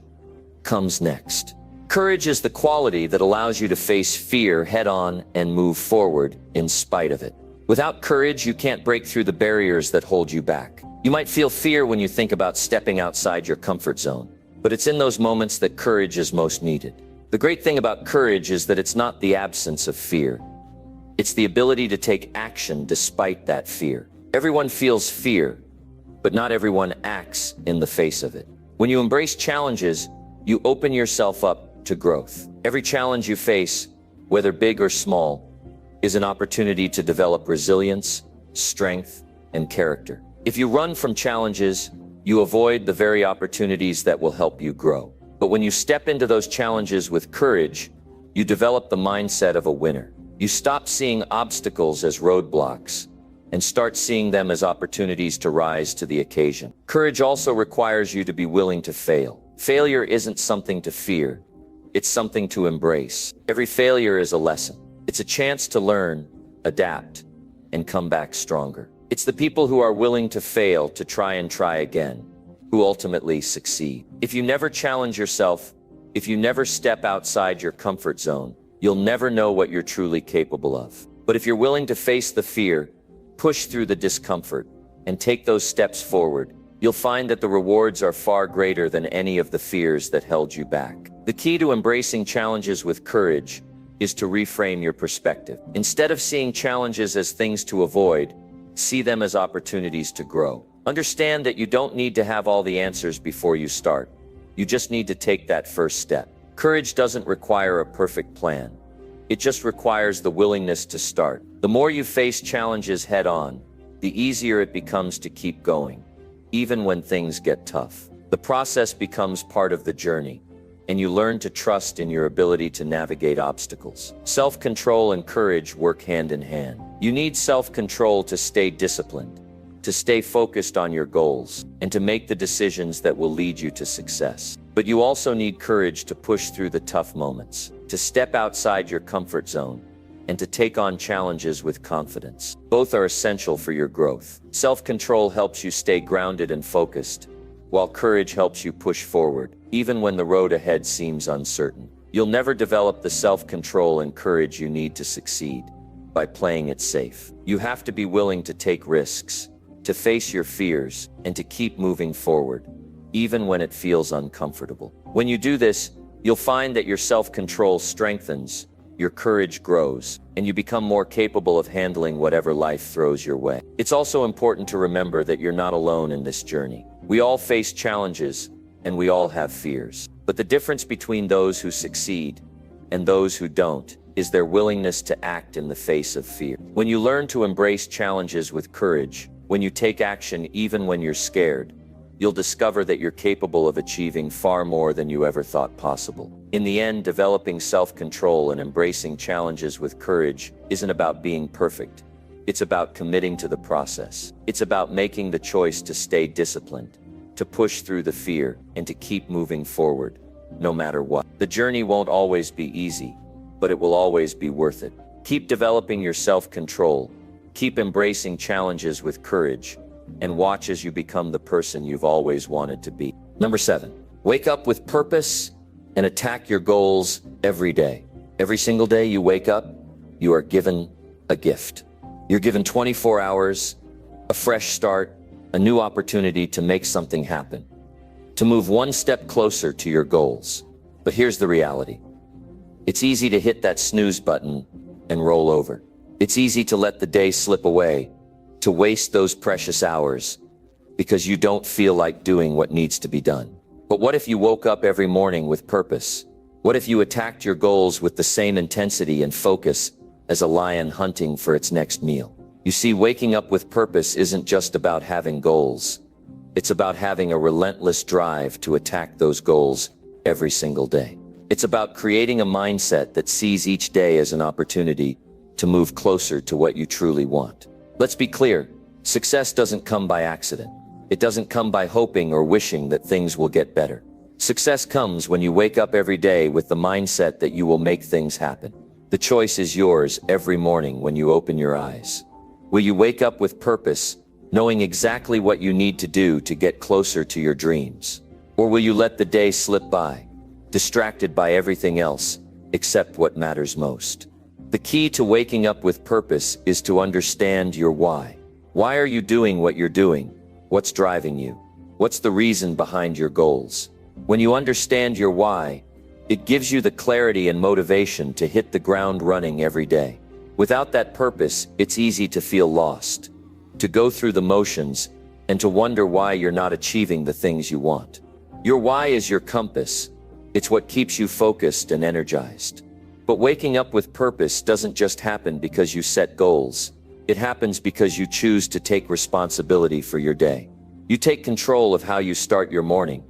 comes next. Courage is the quality that allows you to face fear head-on and move forward in spite of it. Without courage, you can't break through the barriers that hold you back. You might feel fear when you think about stepping outside your comfort zone, but it's in those moments that courage is most needed. The great thing about courage is that it's not the absence of fear. It's the ability to take action despite that fear. Everyone feels fear, but not everyone acts in the face of it. When you embrace challenges, you open yourself up to growth. Every challenge you face, whether big or small, is an opportunity to develop resilience, strength, and character. If you run from challenges, you avoid the very opportunities that will help you grow. But when you step into those challenges with courage, you develop the mindset of a winner. You stop seeing obstacles as roadblocks and start seeing them as opportunities to rise to the occasion. Courage also requires you to be willing to fail. Failure isn't something to fear, it's something to embrace. Every failure is a lesson. It's a chance to learn, adapt, and come back stronger. It's the people who are willing to fail to try again, who ultimately succeed. If you never challenge yourself, if you never step outside your comfort zone, you'll never know what you're truly capable of. But if you're willing to face the fear, push through the discomfort, and take those steps forward, you'll find that the rewards are far greater than any of the fears that held you back. The key to embracing challenges with courage is to reframe your perspective. Instead of seeing challenges as things to avoid, see them as opportunities to grow. Understand that you don't need to have all the answers before you start. You just need to take that first step. Courage doesn't require a perfect plan. It just requires the willingness to start. The more you face challenges head on, the easier it becomes to keep going, even when things get tough. The process becomes part of the journey, and you learn to trust in your ability to navigate obstacles. Self-control and courage work hand in hand. You need self-control to stay disciplined, to stay focused on your goals, and to make the decisions that will lead you to success. But you also need courage to push through the tough moments, to step outside your comfort zone, and to take on challenges with confidence. Both are essential for your growth. Self-control helps you stay grounded and focused, while courage helps you push forward, even when the road ahead seems uncertain. You'll never develop the self-control and courage you need to succeed by playing it safe. You have to be willing to take risks, to face your fears, and to keep moving forward, even when it feels uncomfortable. When you do this, you'll find that your self-control strengthens, your courage grows, and you become more capable of handling whatever life throws your way. It's also important to remember that you're not alone in this journey. We all face challenges, and we all have fears. But the difference between those who succeed and those who don't is their willingness to act in the face of fear. When you learn to embrace challenges with courage, when you take action even when you're scared, you'll discover that you're capable of achieving far more than you ever thought possible. In the end, developing self-control and embracing challenges with courage isn't about being perfect. It's about committing to the process. It's about making the choice to stay disciplined, to push through the fear, and to keep moving forward, no matter what. The journey won't always be easy, but it will always be worth it. Keep developing your self-control, keep embracing challenges with courage, and watch as you become the person you've always wanted to be. Number 7, wake up with purpose and attack your goals every day. Every single day you wake up, you are given a gift. You're given 24 hours, a fresh start, a new opportunity to make something happen, to move one step closer to your goals. But here's the reality. It's easy to hit that snooze button and roll over. It's easy to let the day slip away, to waste those precious hours, because you don't feel like doing what needs to be done. But what if you woke up every morning with purpose? What if you attacked your goals with the same intensity and focus as a lion hunting for its next meal? You see, waking up with purpose isn't just about having goals. It's about having a relentless drive to attack those goals every single day. It's about creating a mindset that sees each day as an opportunity to move closer to what you truly want. Let's be clear, success doesn't come by accident. It doesn't come by hoping or wishing that things will get better. Success comes when you wake up every day with the mindset that you will make things happen. The choice is yours every morning when you open your eyes. Will you wake up with purpose, knowing exactly what you need to do to get closer to your dreams? Or will you let the day slip by, distracted by everything else except what matters most? The key to waking up with purpose is to understand your why. Why are you doing what you're doing? What's driving you? What's the reason behind your goals? When you understand your why, it gives you the clarity and motivation to hit the ground running every day. Without that purpose, it's easy to feel lost, to go through the motions, and to wonder why you're not achieving the things you want. Your why is your compass. It's what keeps you focused and energized. But waking up with purpose doesn't just happen because you set goals. It happens because you choose to take responsibility for your day. You take control of how you start your morning,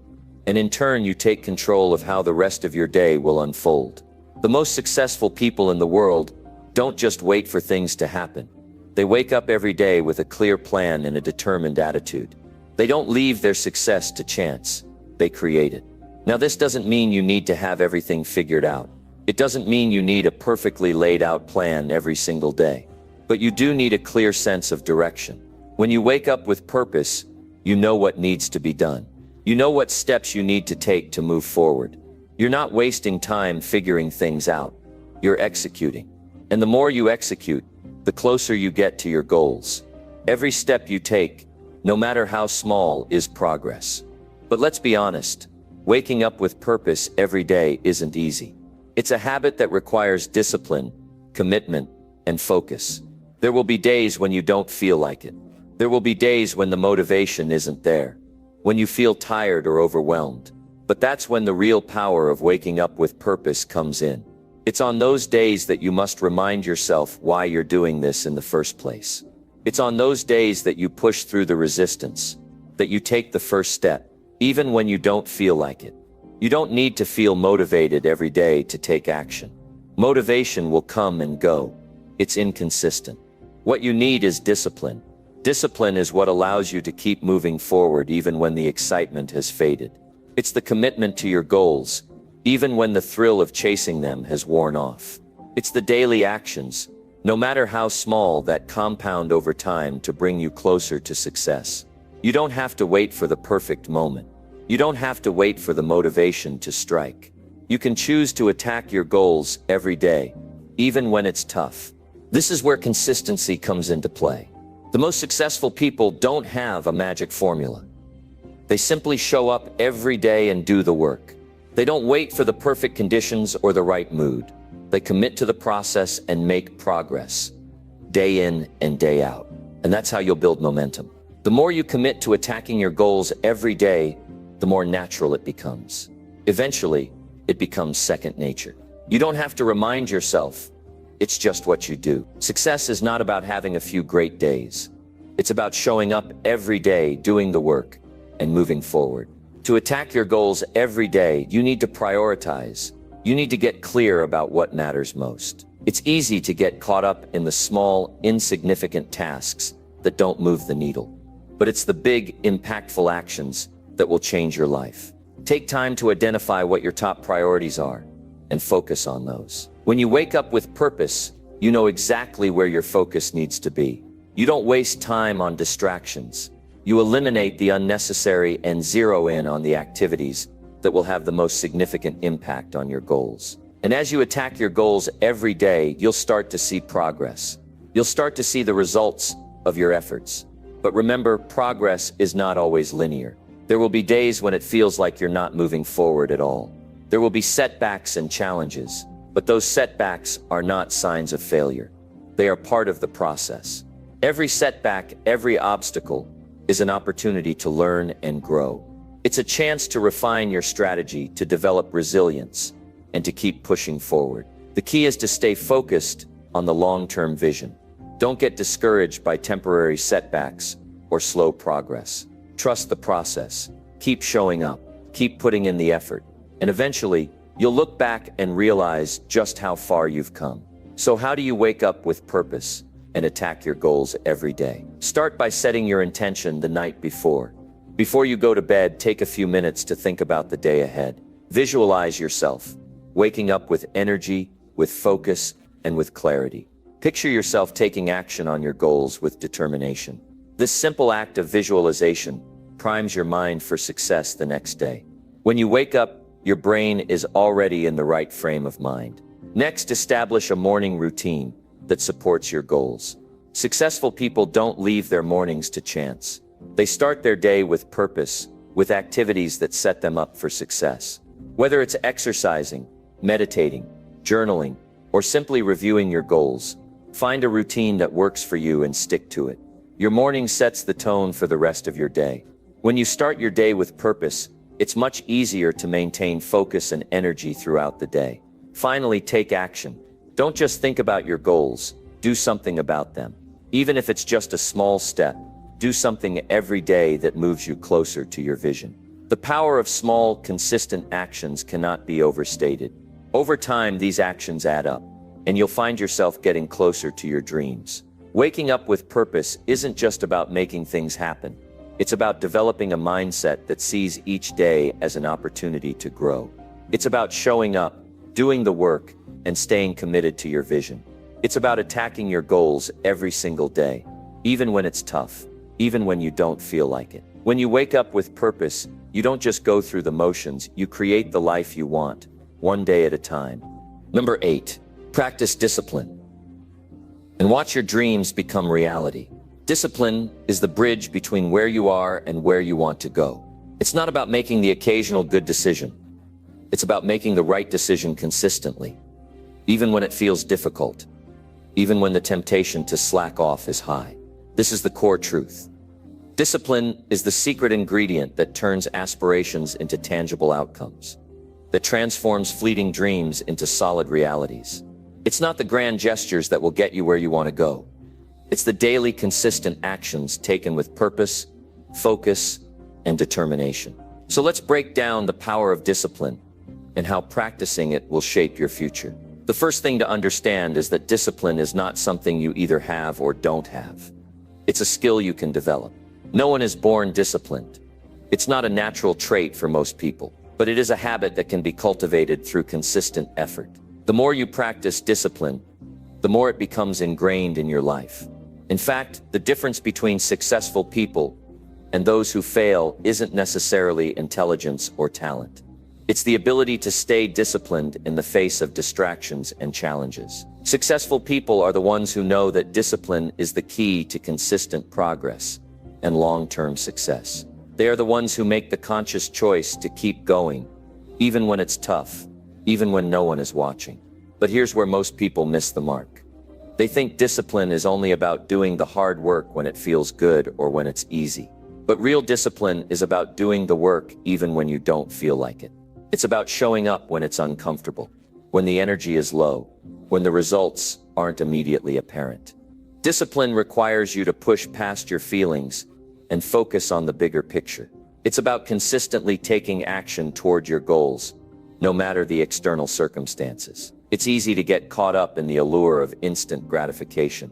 and in turn you take control of how the rest of your day will unfold. The most successful people in the world don't just wait for things to happen. They wake up every day with a clear plan and a determined attitude. They don't leave their success to chance. They create it. Now, this doesn't mean you need to have everything figured out. It doesn't mean you need a perfectly laid out plan every single day. But you do need a clear sense of direction. When you wake up with purpose, you know what needs to be done. You know what steps you need to take to move forward. You're not wasting time figuring things out. You're executing. And the more you execute, the closer you get to your goals. Every step you take, no matter how small, is progress. But let's be honest, waking up with purpose every day isn't easy. It's a habit that requires discipline, commitment, and focus. There will be days when you don't feel like it. There will be days when the motivation isn't there, when you feel tired or overwhelmed. But that's when the real power of waking up with purpose comes in. It's on those days that you must remind yourself why you're doing this in the first place. It's on those days that you push through the resistance, that you take the first step, even when you don't feel like it. You don't need to feel motivated every day to take action. Motivation will come and go. It's inconsistent. What you need is discipline. Discipline is what allows you to keep moving forward even when the excitement has faded. It's the commitment to your goals, even when the thrill of chasing them has worn off. It's the daily actions, no matter how small, that compound over time to bring you closer to success. You don't have to wait for the perfect moment. You don't have to wait for the motivation to strike. You can choose to attack your goals every day, even when it's tough. This is where consistency comes into play. The most successful people don't have a magic formula. They simply show up every day and do the work. They don't wait for the perfect conditions or the right mood. They commit to the process and make progress, day in and day out. And that's how you'll build momentum. The more you commit to attacking your goals every day, the more natural it becomes. Eventually, it becomes second nature. You don't have to remind yourself. It's just what you do. Success is not about having a few great days. It's about showing up every day, doing the work, and moving forward. To attack your goals every day, you need to prioritize. You need to get clear about what matters most. It's easy to get caught up in the small, insignificant tasks that don't move the needle. But it's the big, impactful actions that will change your life. Take time to identify what your top priorities are and focus on those. When you wake up with purpose, you know exactly where your focus needs to be. You don't waste time on distractions. You eliminate the unnecessary and zero in on the activities that will have the most significant impact on your goals. And as you attack your goals every day, you'll start to see progress. You'll start to see the results of your efforts. But remember, progress is not always linear. There will be days when it feels like you're not moving forward at all. There will be setbacks and challenges, but those setbacks are not signs of failure. They are part of the process. Every setback, every obstacle is an opportunity to learn and grow. It's a chance to refine your strategy, to develop resilience, and to keep pushing forward. The key is to stay focused on the long-term vision. Don't get discouraged by temporary setbacks or slow progress. Trust the process. Keep showing up. Keep putting in the effort. And eventually, you'll look back and realize just how far you've come. So how do you wake up with purpose and attack your goals every day? Start by setting your intention the night before. Before you go to bed, take a few minutes to think about the day ahead. Visualize yourself waking up with energy, with focus, and with clarity. Picture yourself taking action on your goals with determination. This simple act of visualization primes your mind for success the next day. When you wake up, your brain is already in the right frame of mind. Next, establish a morning routine that supports your goals. Successful people don't leave their mornings to chance. They start their day with purpose, with activities that set them up for success. Whether it's exercising, meditating, journaling, or simply reviewing your goals, find a routine that works for you and stick to it. Your morning sets the tone for the rest of your day. When you start your day with purpose, it's much easier to maintain focus and energy throughout the day. Finally, take action. Don't just think about your goals, do something about them. Even if it's just a small step, do something every day that moves you closer to your vision. The power of small, consistent actions cannot be overstated. Over time, these actions add up, and you'll find yourself getting closer to your dreams. Waking up with purpose isn't just about making things happen. It's about developing a mindset that sees each day as an opportunity to grow. It's about showing up, doing the work, and staying committed to your vision. It's about attacking your goals every single day, even when it's tough, even when you don't feel like it. When you wake up with purpose, you don't just go through the motions, you create the life you want, one day at a time. Number 8, practice discipline and watch your dreams become reality. Discipline is the bridge between where you are and where you want to go. It's not about making the occasional good decision. It's about making the right decision consistently, even when it feels difficult, even when the temptation to slack off is high. This is the core truth. Discipline is the secret ingredient that turns aspirations into tangible outcomes, that transforms fleeting dreams into solid realities. It's not the grand gestures that will get you where you want to go. It's the daily, consistent actions taken with purpose, focus, and determination. So let's break down the power of discipline and how practicing it will shape your future. The first thing to understand is that discipline is not something you either have or don't have. It's a skill you can develop. No one is born disciplined. It's not a natural trait for most people, but it is a habit that can be cultivated through consistent effort. The more you practice discipline, the more it becomes ingrained in your life. In fact, the difference between successful people and those who fail isn't necessarily intelligence or talent. It's the ability to stay disciplined in the face of distractions and challenges. Successful people are the ones who know that discipline is the key to consistent progress and long-term success. They are the ones who make the conscious choice to keep going, even when it's tough, even when no one is watching. But here's where most people miss the mark. They think discipline is only about doing the hard work when it feels good or when it's easy. But real discipline is about doing the work even when you don't feel like it. It's about showing up when it's uncomfortable, when the energy is low, when the results aren't immediately apparent. Discipline requires you to push past your feelings and focus on the bigger picture. It's about consistently taking action toward your goals, no matter the external circumstances. It's easy to get caught up in the allure of instant gratification,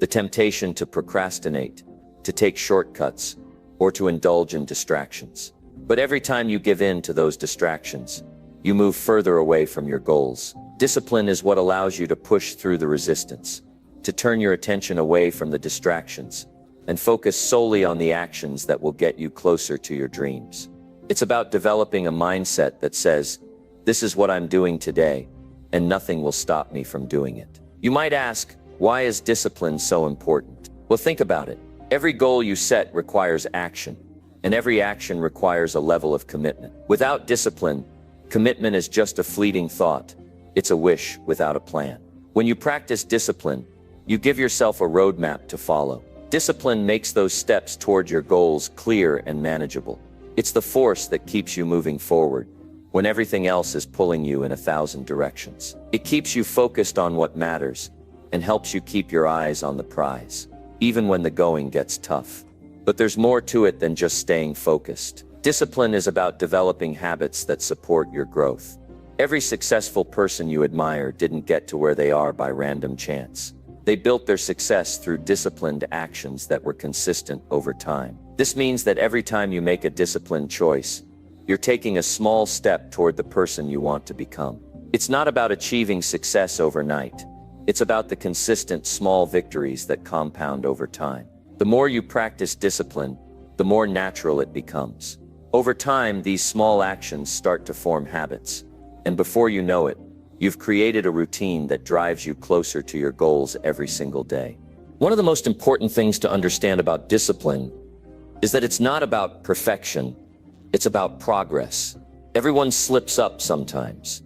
the temptation to procrastinate, to take shortcuts, or to indulge in distractions. But every time you give in to those distractions, you move further away from your goals. Discipline is what allows you to push through the resistance, to turn your attention away from the distractions, and focus solely on the actions that will get you closer to your dreams. It's about developing a mindset that says, "This is what I'm doing today, and nothing will stop me from doing it." You might ask, why is discipline so important? Well, think about it. Every goal you set requires action, and every action requires a level of commitment. Without discipline, commitment is just a fleeting thought. It's a wish without a plan. When you practice discipline, You give yourself a roadmap to follow. Discipline makes those steps toward your goals clear and manageable. It's the force that keeps you moving forward when everything else is pulling you in 1,000 directions. It keeps you focused on what matters and helps you keep your eyes on the prize, even when the going gets tough. But there's more to it than just staying focused. Discipline is about developing habits that support your growth. Every successful person you admire didn't get to where they are by random chance. They built their success through disciplined actions that were consistent over time. This means that every time you make a disciplined choice, you're taking a small step toward the person you want to become. It's not about achieving success overnight. It's about the consistent small victories that compound over time. The more you practice discipline, the more natural it becomes. Over time, these small actions start to form habits. And before you know it, you've created a routine that drives you closer to your goals every single day. One of the most important things to understand about discipline is that it's not about perfection. It's about progress. Everyone slips up sometimes.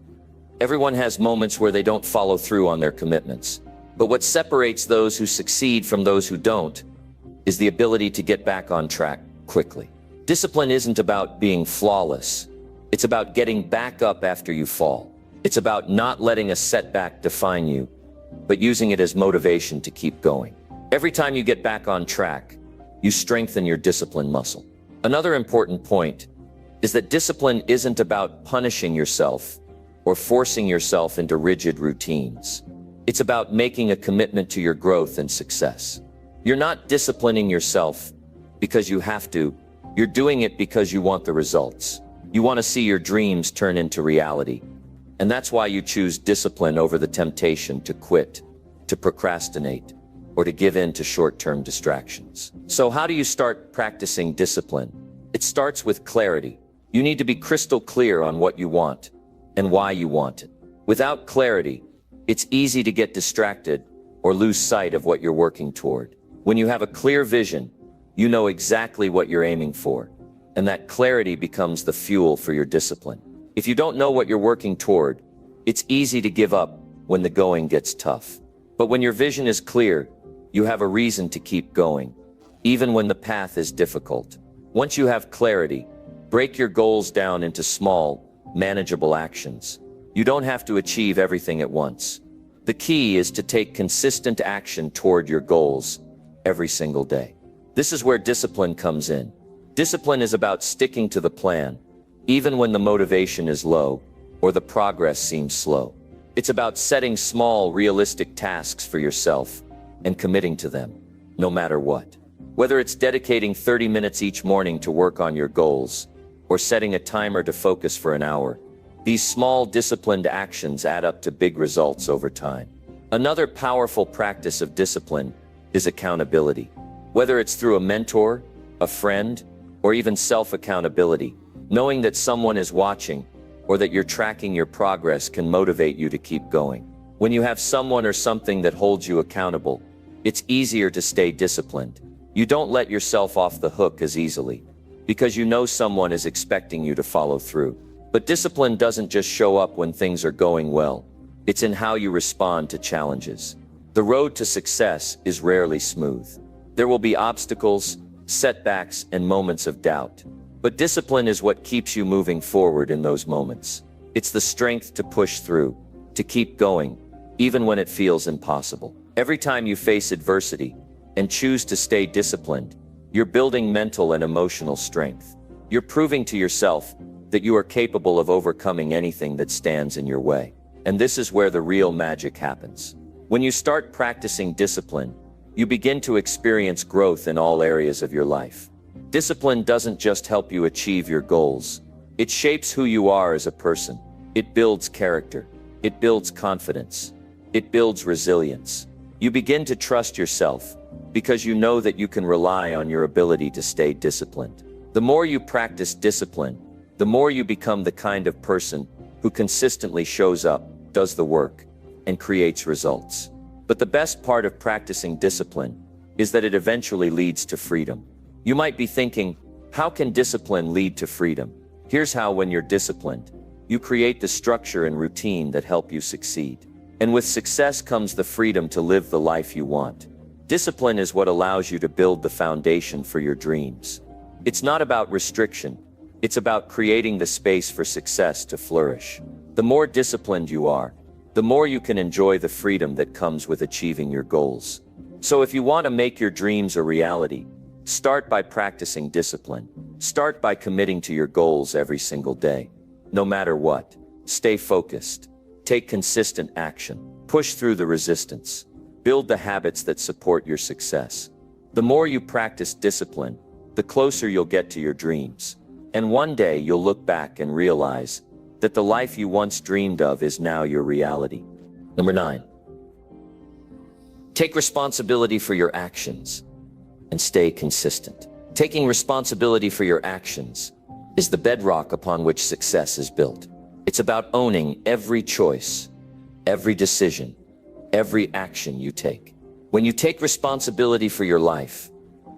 Everyone has moments where they don't follow through on their commitments. But what separates those who succeed from those who don't is the ability to get back on track quickly. Discipline isn't about being flawless. It's about getting back up after you fall. It's about not letting a setback define you, but using it as motivation to keep going. Every time you get back on track, you strengthen your discipline muscle. Another important point is that discipline isn't about punishing yourself or forcing yourself into rigid routines. It's about making a commitment to your growth and success. You're not disciplining yourself because you have to. You're doing it because you want the results. You want to see your dreams turn into reality. And that's why you choose discipline over the temptation to quit, to procrastinate, or to give in to short-term distractions. So how do you start practicing discipline? It starts with clarity. You need to be crystal clear on what you want and why you want it. Without clarity, it's easy to get distracted or lose sight of what you're working toward. When you have a clear vision, you know exactly what you're aiming for, and that clarity becomes the fuel for your discipline. If you don't know what you're working toward, it's easy to give up when the going gets tough. But when your vision is clear, you have a reason to keep going, even when the path is difficult. Once you have clarity, break your goals down into small, manageable actions. You don't have to achieve everything at once. The key is to take consistent action toward your goals every single day. This is where discipline comes in. Discipline is about sticking to the plan, even when the motivation is low or the progress seems slow. It's about setting small, realistic tasks for yourself and committing to them, no matter what. Whether it's dedicating 30 minutes each morning to work on your goals, or setting a timer to focus for an hour, these small disciplined actions add up to big results over time. Another powerful practice of discipline is accountability. Whether it's through a mentor, a friend, or even self-accountability, knowing that someone is watching or that you're tracking your progress can motivate you to keep going. When you have someone or something that holds you accountable, it's easier to stay disciplined. You don't let yourself off the hook as easily, because you know someone is expecting you to follow through. But discipline doesn't just show up when things are going well. It's in how you respond to challenges. The road to success is rarely smooth. There will be obstacles, setbacks, and moments of doubt. But discipline is what keeps you moving forward in those moments. It's the strength to push through, to keep going, even when it feels impossible. Every time you face adversity and choose to stay disciplined, you're building mental and emotional strength. You're proving to yourself that you are capable of overcoming anything that stands in your way. And this is where the real magic happens. When you start practicing discipline, you begin to experience growth in all areas of your life. Discipline doesn't just help you achieve your goals. It shapes who you are as a person. It builds character. It builds confidence. It builds resilience. You begin to trust yourself because you know that you can rely on your ability to stay disciplined. The more you practice discipline, the more you become the kind of person who consistently shows up, does the work, and creates results. But the best part of practicing discipline is that it eventually leads to freedom. You might be thinking, how can discipline lead to freedom? Here's how: when you're disciplined, you create the structure and routine that help you succeed. And with success comes the freedom to live the life you want. Discipline is what allows you to build the foundation for your dreams. It's not about restriction. It's about creating the space for success to flourish. The more disciplined you are, the more you can enjoy the freedom that comes with achieving your goals. So if you want to make your dreams a reality, start by practicing discipline. Start by committing to your goals every single day. No matter what, stay focused. Take consistent action. Push through the resistance. Build the habits that support your success. The more you practice discipline, the closer you'll get to your dreams. And one day you'll look back and realize that the life you once dreamed of is now your reality. Number 9. Take responsibility for your actions and stay consistent. Taking responsibility for your actions is the bedrock upon which success is built. It's about owning every choice, every decision, every action you take. When you take responsibility for your life,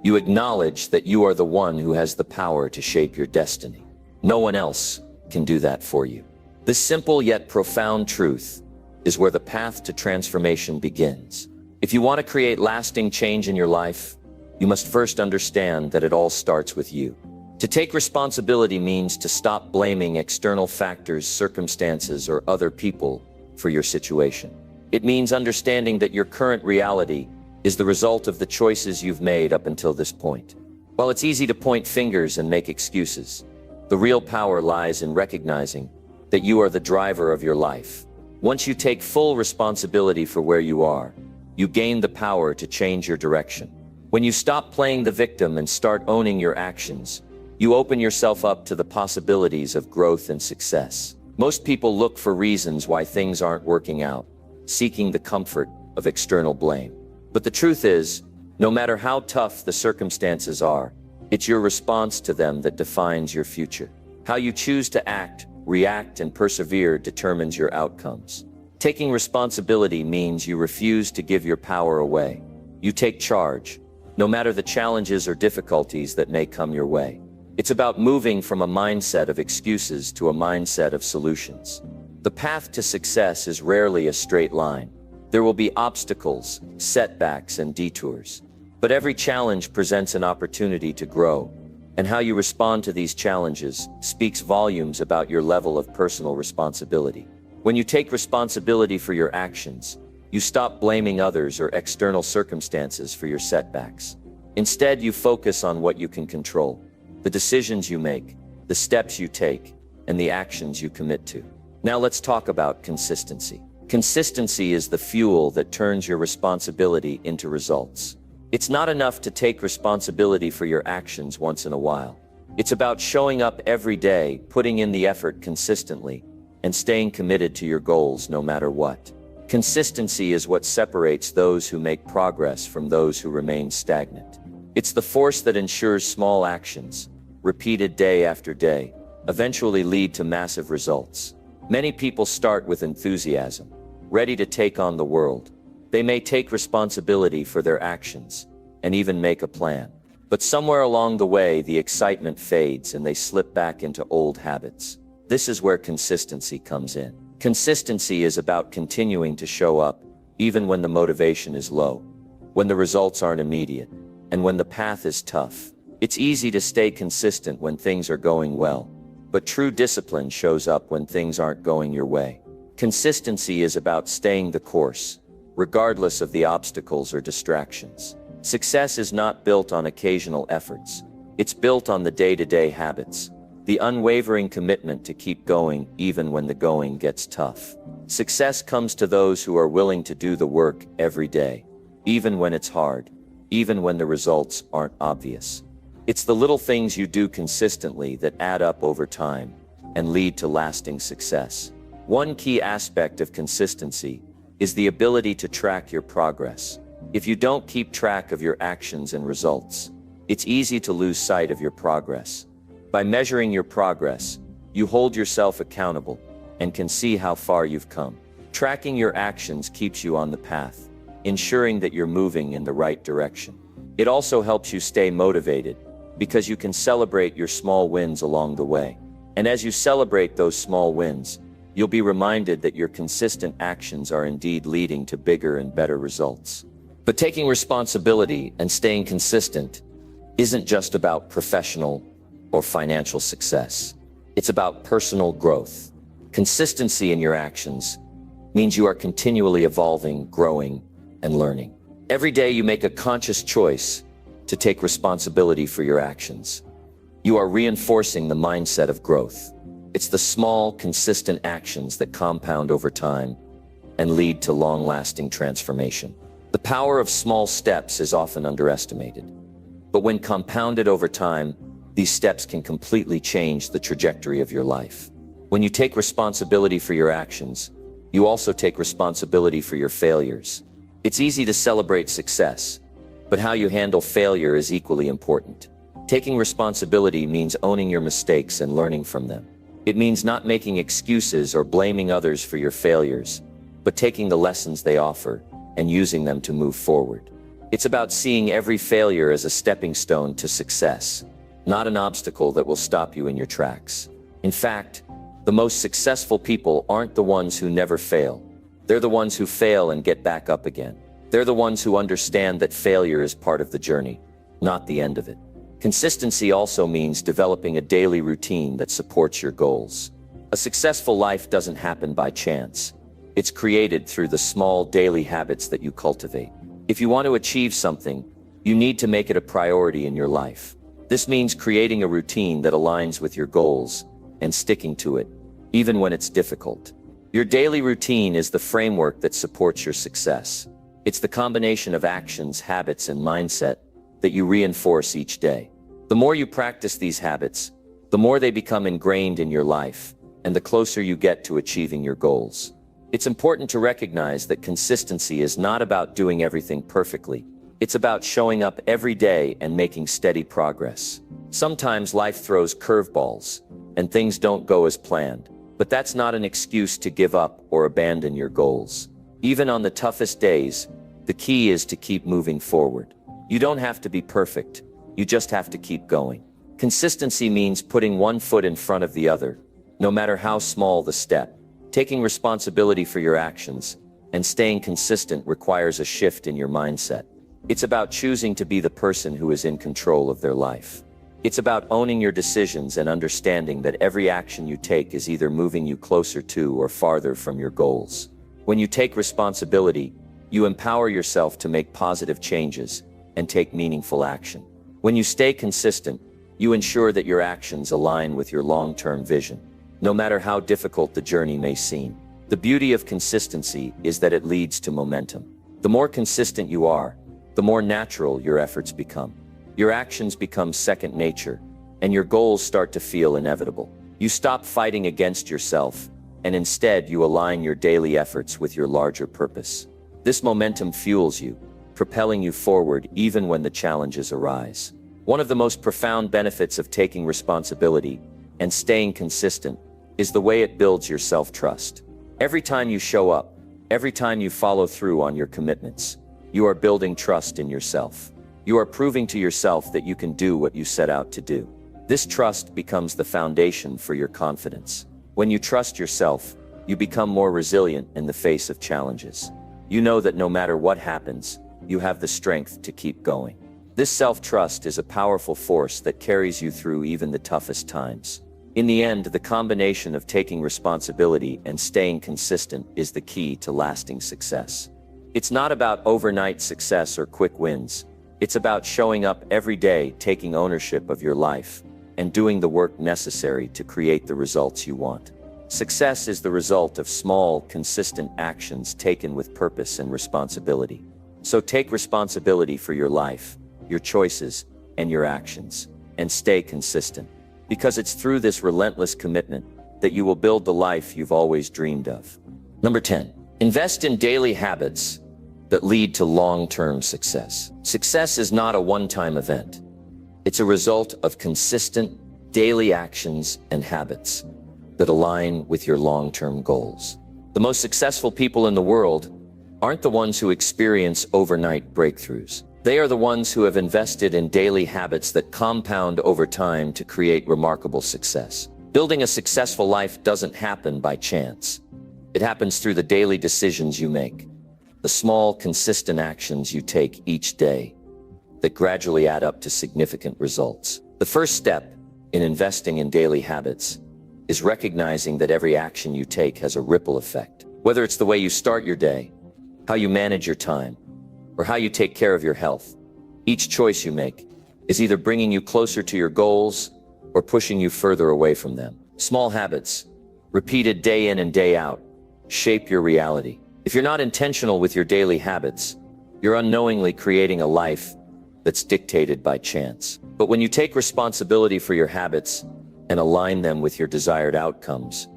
you acknowledge that you are the one who has the power to shape your destiny. No one else can do that for you. This simple yet profound truth is where the path to transformation begins. If you want to create lasting change in your life, you must first understand that it all starts with you. To take responsibility means to stop blaming external factors, circumstances, or other people for your situation. It means understanding that your current reality is the result of the choices you've made up until this point. While it's easy to point fingers and make excuses, the real power lies in recognizing that you are the driver of your life. Once you take full responsibility for where you are, you gain the power to change your direction. When you stop playing the victim and start owning your actions, you open yourself up to the possibilities of growth and success. Most people look for reasons why things aren't working out, seeking the comfort of external blame. But the truth is, no matter how tough the circumstances are, it's your response to them that defines your future. How you choose to act, react, and persevere determines your outcomes. Taking responsibility means you refuse to give your power away. You take charge, no matter the challenges or difficulties that may come your way. It's about moving from a mindset of excuses to a mindset of solutions. The path to success is rarely a straight line. There will be obstacles, setbacks, and detours. But every challenge presents an opportunity to grow, and how you respond to these challenges speaks volumes about your level of personal responsibility. When you take responsibility for your actions, you stop blaming others or external circumstances for your setbacks. Instead, you focus on what you can control, the decisions you make, the steps you take, and the actions you commit to. Now let's talk about consistency. Consistency is the fuel that turns your responsibility into results. It's not enough to take responsibility for your actions once in a while. It's about showing up every day, putting in the effort consistently, and staying committed to your goals no matter what. Consistency is what separates those who make progress from those who remain stagnant. It's the force that ensures small actions, repeated day after day, eventually lead to massive results. Many people start with enthusiasm, ready to take on the world. They may take responsibility for their actions, and even make a plan. But somewhere along the way, the excitement fades and they slip back into old habits. This is where consistency comes in. Consistency is about continuing to show up, even when the motivation is low, when the results aren't immediate, and when the path is tough. It's easy to stay consistent when things are going well, but true discipline shows up when things aren't going your way. Consistency is about staying the course, regardless of the obstacles or distractions. Success is not built on occasional efforts. It's built on the day-to-day habits, the unwavering commitment to keep going even when the going gets tough. Success comes to those who are willing to do the work every day, even when it's hard, even when the results aren't obvious. It's the little things you do consistently that add up over time and lead to lasting success. One key aspect of consistency is the ability to track your progress. If you don't keep track of your actions and results, it's easy to lose sight of your progress. By measuring your progress, you hold yourself accountable and can see how far you've come. Tracking your actions keeps you on the path, ensuring that you're moving in the right direction. It also helps you stay motivated because you can celebrate your small wins along the way. And as you celebrate those small wins, you'll be reminded that your consistent actions are indeed leading to bigger and better results. But taking responsibility and staying consistent isn't just about professional or financial success. It's about personal growth. Consistency in your actions means you are continually evolving, growing, and learning. Every day you make a conscious choice to take responsibility for your actions. You are reinforcing the mindset of growth. It's the small, consistent actions that compound over time and lead to long-lasting transformation. The power of small steps is often underestimated. But when compounded over time, these steps can completely change the trajectory of your life. When you take responsibility for your actions, you also take responsibility for your failures. It's easy to celebrate success, but how you handle failure is equally important. Taking responsibility means owning your mistakes and learning from them. It means not making excuses or blaming others for your failures, but taking the lessons they offer and using them to move forward. It's about seeing every failure as a stepping stone to success, not an obstacle that will stop you in your tracks. In fact, the most successful people aren't the ones who never fail. They're the ones who fail and get back up again. They're the ones who understand that failure is part of the journey, not the end of it. Consistency also means developing a daily routine that supports your goals. A successful life doesn't happen by chance. It's created through the small daily habits that you cultivate. If you want to achieve something, you need to make it a priority in your life. This means creating a routine that aligns with your goals and sticking to it, even when it's difficult. Your daily routine is the framework that supports your success. It's the combination of actions, habits, and mindset that you reinforce each day. The more you practice these habits, the more they become ingrained in your life, and the closer you get to achieving your goals. It's important to recognize that consistency is not about doing everything perfectly. It's about showing up every day and making steady progress. Sometimes life throws curveballs, and things don't go as planned. But that's not an excuse to give up or abandon your goals. Even on the toughest days, the key is to keep moving forward. You don't have to be perfect. You just have to keep going. Consistency means putting one foot in front of the other, no matter how small the step. Taking responsibility for your actions and staying consistent requires a shift in your mindset. It's about choosing to be the person who is in control of their life. It's about owning your decisions and understanding that every action you take is either moving you closer to or farther from your goals. When you take responsibility, you empower yourself to make positive changes and take meaningful action. When you stay consistent, you ensure that your actions align with your long-term vision, no matter how difficult the journey may seem. The beauty of consistency is that it leads to momentum. The more consistent you are, the more natural your efforts become. Your actions become second nature, and your goals start to feel inevitable. You stop fighting against yourself, and instead you align your daily efforts with your larger purpose. This momentum fuels you, propelling you forward even when the challenges arise. One of the most profound benefits of taking responsibility and staying consistent is the way it builds your self-trust. Every time you show up, every time you follow through on your commitments, you are building trust in yourself. You are proving to yourself that you can do what you set out to do. This trust becomes the foundation for your confidence. When you trust yourself, you become more resilient in the face of challenges. You know that no matter what happens, you have the strength to keep going. This self-trust is a powerful force that carries you through even the toughest times. In the end, the combination of taking responsibility and staying consistent is the key to lasting success. It's not about overnight success or quick wins. It's about showing up every day, taking ownership of your life, and doing the work necessary to create the results you want. Success is the result of small, consistent actions taken with purpose and responsibility. So take responsibility for your life, your choices, and your actions, and stay consistent. Because it's through this relentless commitment that you will build the life you've always dreamed of. Number 10, invest in daily habits that lead to long-term success. Success is not a one-time event. It's a result of consistent daily actions and habits that align with your long-term goals. The most successful people in the world aren't the ones who experience overnight breakthroughs. They are the ones who have invested in daily habits that compound over time to create remarkable success. Building a successful life doesn't happen by chance. It happens through the daily decisions you make, the small, consistent actions you take each day that gradually add up to significant results. The first step in investing in daily habits is recognizing that every action you take has a ripple effect. Whether it's the way you start your day, how you manage your time, or how you take care of your health, each choice you make is either bringing you closer to your goals or pushing you further away from them. Small habits, repeated day in and day out, shape your reality. If you're not intentional with your daily habits, you're unknowingly creating a life that's dictated by chance. But when you take responsibility for your habits and align them with your desired outcomes,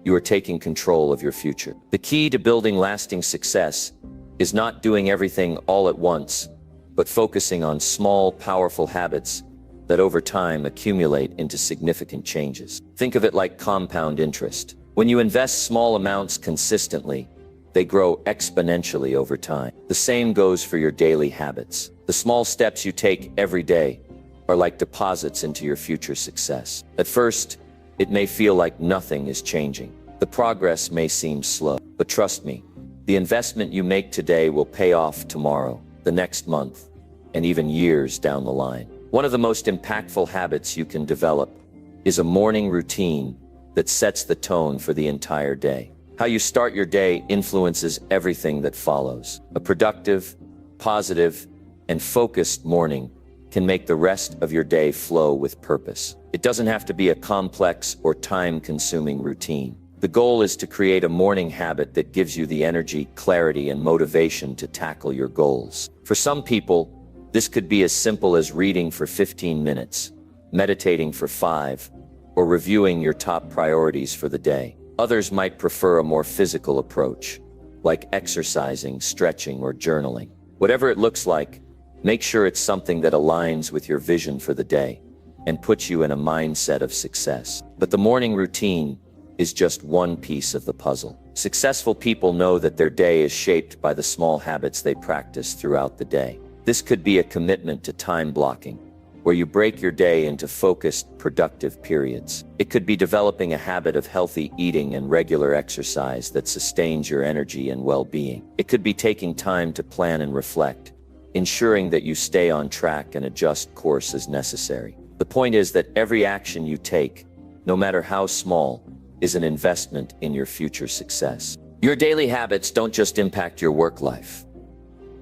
you are taking control of your future. The key to building lasting success is not doing everything all at once, but focusing on small, powerful habits that over time accumulate into significant changes. Think of it like compound interest. When you invest small amounts consistently, they grow exponentially over time. The same goes for your daily habits. The small steps you take every day are like deposits into your future success. At first, it may feel like nothing is changing. The progress may seem slow, but trust me, the investment you make today will pay off tomorrow, the next month, and even years down the line. One of the most impactful habits you can develop is a morning routine that sets the tone for the entire day. How you start your day influences everything that follows. A productive, positive, and focused morning can make the rest of your day flow with purpose. It doesn't have to be a complex or time-consuming routine. The goal is to create a morning habit that gives you the energy, clarity, and motivation to tackle your goals. For some people, this could be as simple as reading for 15 minutes, meditating for 5, or reviewing your top priorities for the day. Others might prefer a more physical approach, like exercising, stretching, or journaling. Whatever it looks like, make sure it's something that aligns with your vision for the day and puts you in a mindset of success. But the morning routine is just one piece of the puzzle. Successful people know that their day is shaped by the small habits they practice throughout the day. This could be a commitment to time blocking, where you break your day into focused, productive periods. It could be developing a habit of healthy eating and regular exercise that sustains your energy and well-being. It could be taking time to plan and reflect, ensuring that you stay on track and adjust course as necessary. The point is that every action you take, no matter how small, is an investment in your future success. Your daily habits don't just impact your work life.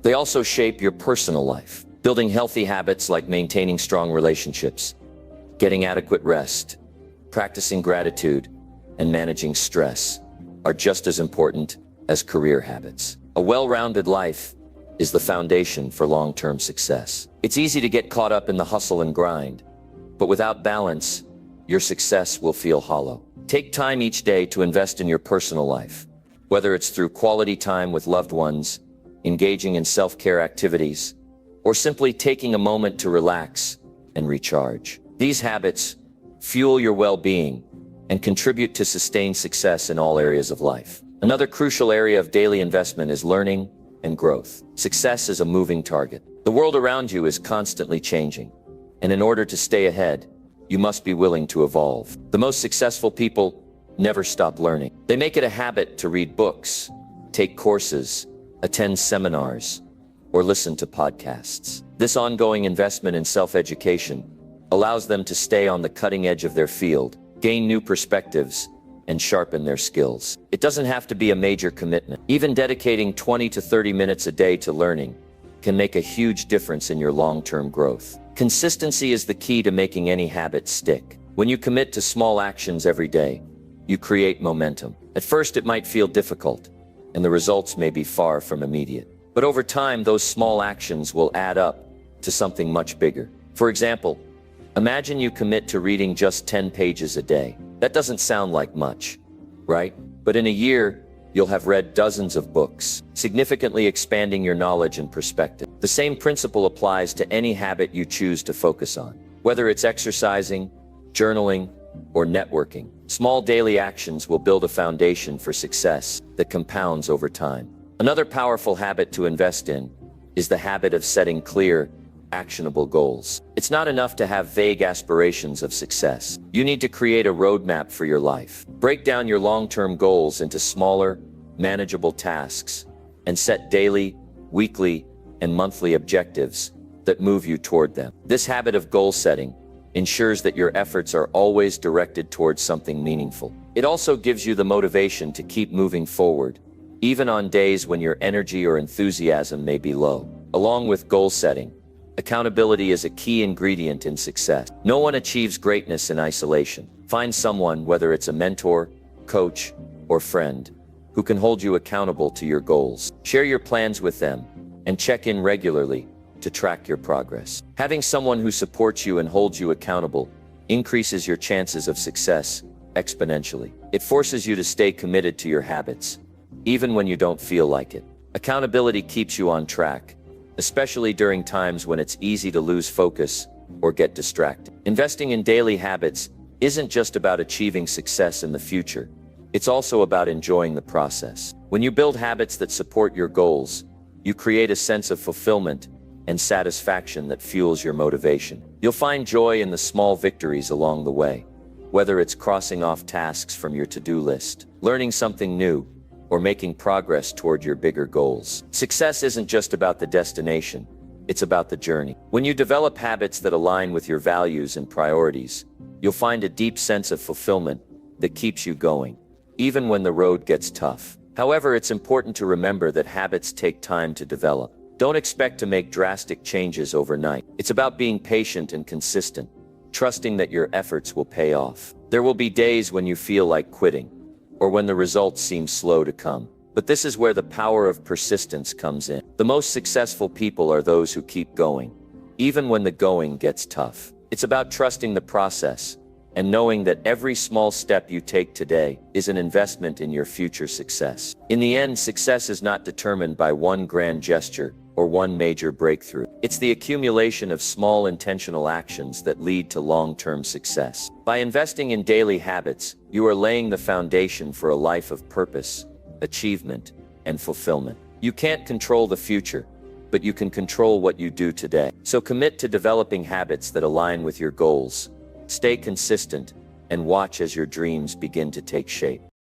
They also shape your personal life. Building healthy habits like maintaining strong relationships, getting adequate rest, practicing gratitude, and managing stress are just as important as career habits. A well-rounded life is the foundation for long-term success. It's easy to get caught up in the hustle and grind, but without balance, your success will feel hollow. Take time each day to invest in your personal life, whether it's through quality time with loved ones, engaging in self-care activities, or simply taking a moment to relax and recharge. These habits fuel your well-being and contribute to sustained success in all areas of life. Another crucial area of daily investment is learning and growth. Success is a moving target. The world around you is constantly changing, and in order to stay ahead, you must be willing to evolve. The most successful people never stop learning. They make it a habit to read books, take courses, attend seminars, or listen to podcasts. This ongoing investment in self-education allows them to stay on the cutting edge of their field, gain new perspectives, and sharpen their skills. It doesn't have to be a major commitment. Even dedicating 20 to 30 minutes a day to learning can make a huge difference in your long-term growth. Consistency is the key to making any habit stick. When you commit to small actions every day, you create momentum. At first, it might feel difficult, and the results may be far from immediate. But over time, those small actions will add up to something much bigger. For example, imagine you commit to reading just 10 pages a day. That doesn't sound like much, right? But in a year, you'll have read dozens of books, significantly expanding your knowledge and perspective. The same principle applies to any habit you choose to focus on. Whether it's exercising, journaling, or networking, small daily actions will build a foundation for success that compounds over time. Another powerful habit to invest in is the habit of setting clear, actionable goals. It's not enough to have vague aspirations of success. You need to create a roadmap for your life. Break down your long-term goals into smaller, manageable tasks, and set daily, weekly, and monthly objectives that move you toward them. This habit of goal setting ensures that your efforts are always directed towards something meaningful. It also gives you the motivation to keep moving forward, even on days when your energy or enthusiasm may be low. Along with goal setting, accountability is a key ingredient in success. No one achieves greatness in isolation. Find someone, whether it's a mentor, coach, or friend, who can hold you accountable to your goals. Share your plans with them and check in regularly to track your progress. Having someone who supports you and holds you accountable increases your chances of success exponentially. It forces you to stay committed to your habits, even when you don't feel like it. Accountability keeps you on track, especially during times when it's easy to lose focus or get distracted. Investing in daily habits isn't just about achieving success in the future. It's also about enjoying the process. When you build habits that support your goals, you create a sense of fulfillment and satisfaction that fuels your motivation. You'll find joy in the small victories along the way, whether it's crossing off tasks from your to-do list, learning something new, or making progress toward your bigger goals. Success isn't just about the destination, it's about the journey. When you develop habits that align with your values and priorities, you'll find a deep sense of fulfillment that keeps you going, even when the road gets tough. However, it's important to remember that habits take time to develop. Don't expect to make drastic changes overnight. It's about being patient and consistent, trusting that your efforts will pay off. There will be days when you feel like quitting, or when the results seem slow to come. But this is where the power of persistence comes in. The most successful people are those who keep going, even when the going gets tough. It's about trusting the process and knowing that every small step you take today is an investment in your future success. In the end, success is not determined by one grand gesture or one major breakthrough. It's the accumulation of small intentional actions that lead to long-term success. By investing in daily habits, you are laying the foundation for a life of purpose, achievement, and fulfillment. You can't control the future, but you can control what you do today. So commit to developing habits that align with your goals. Stay consistent and watch as your dreams begin to take shape.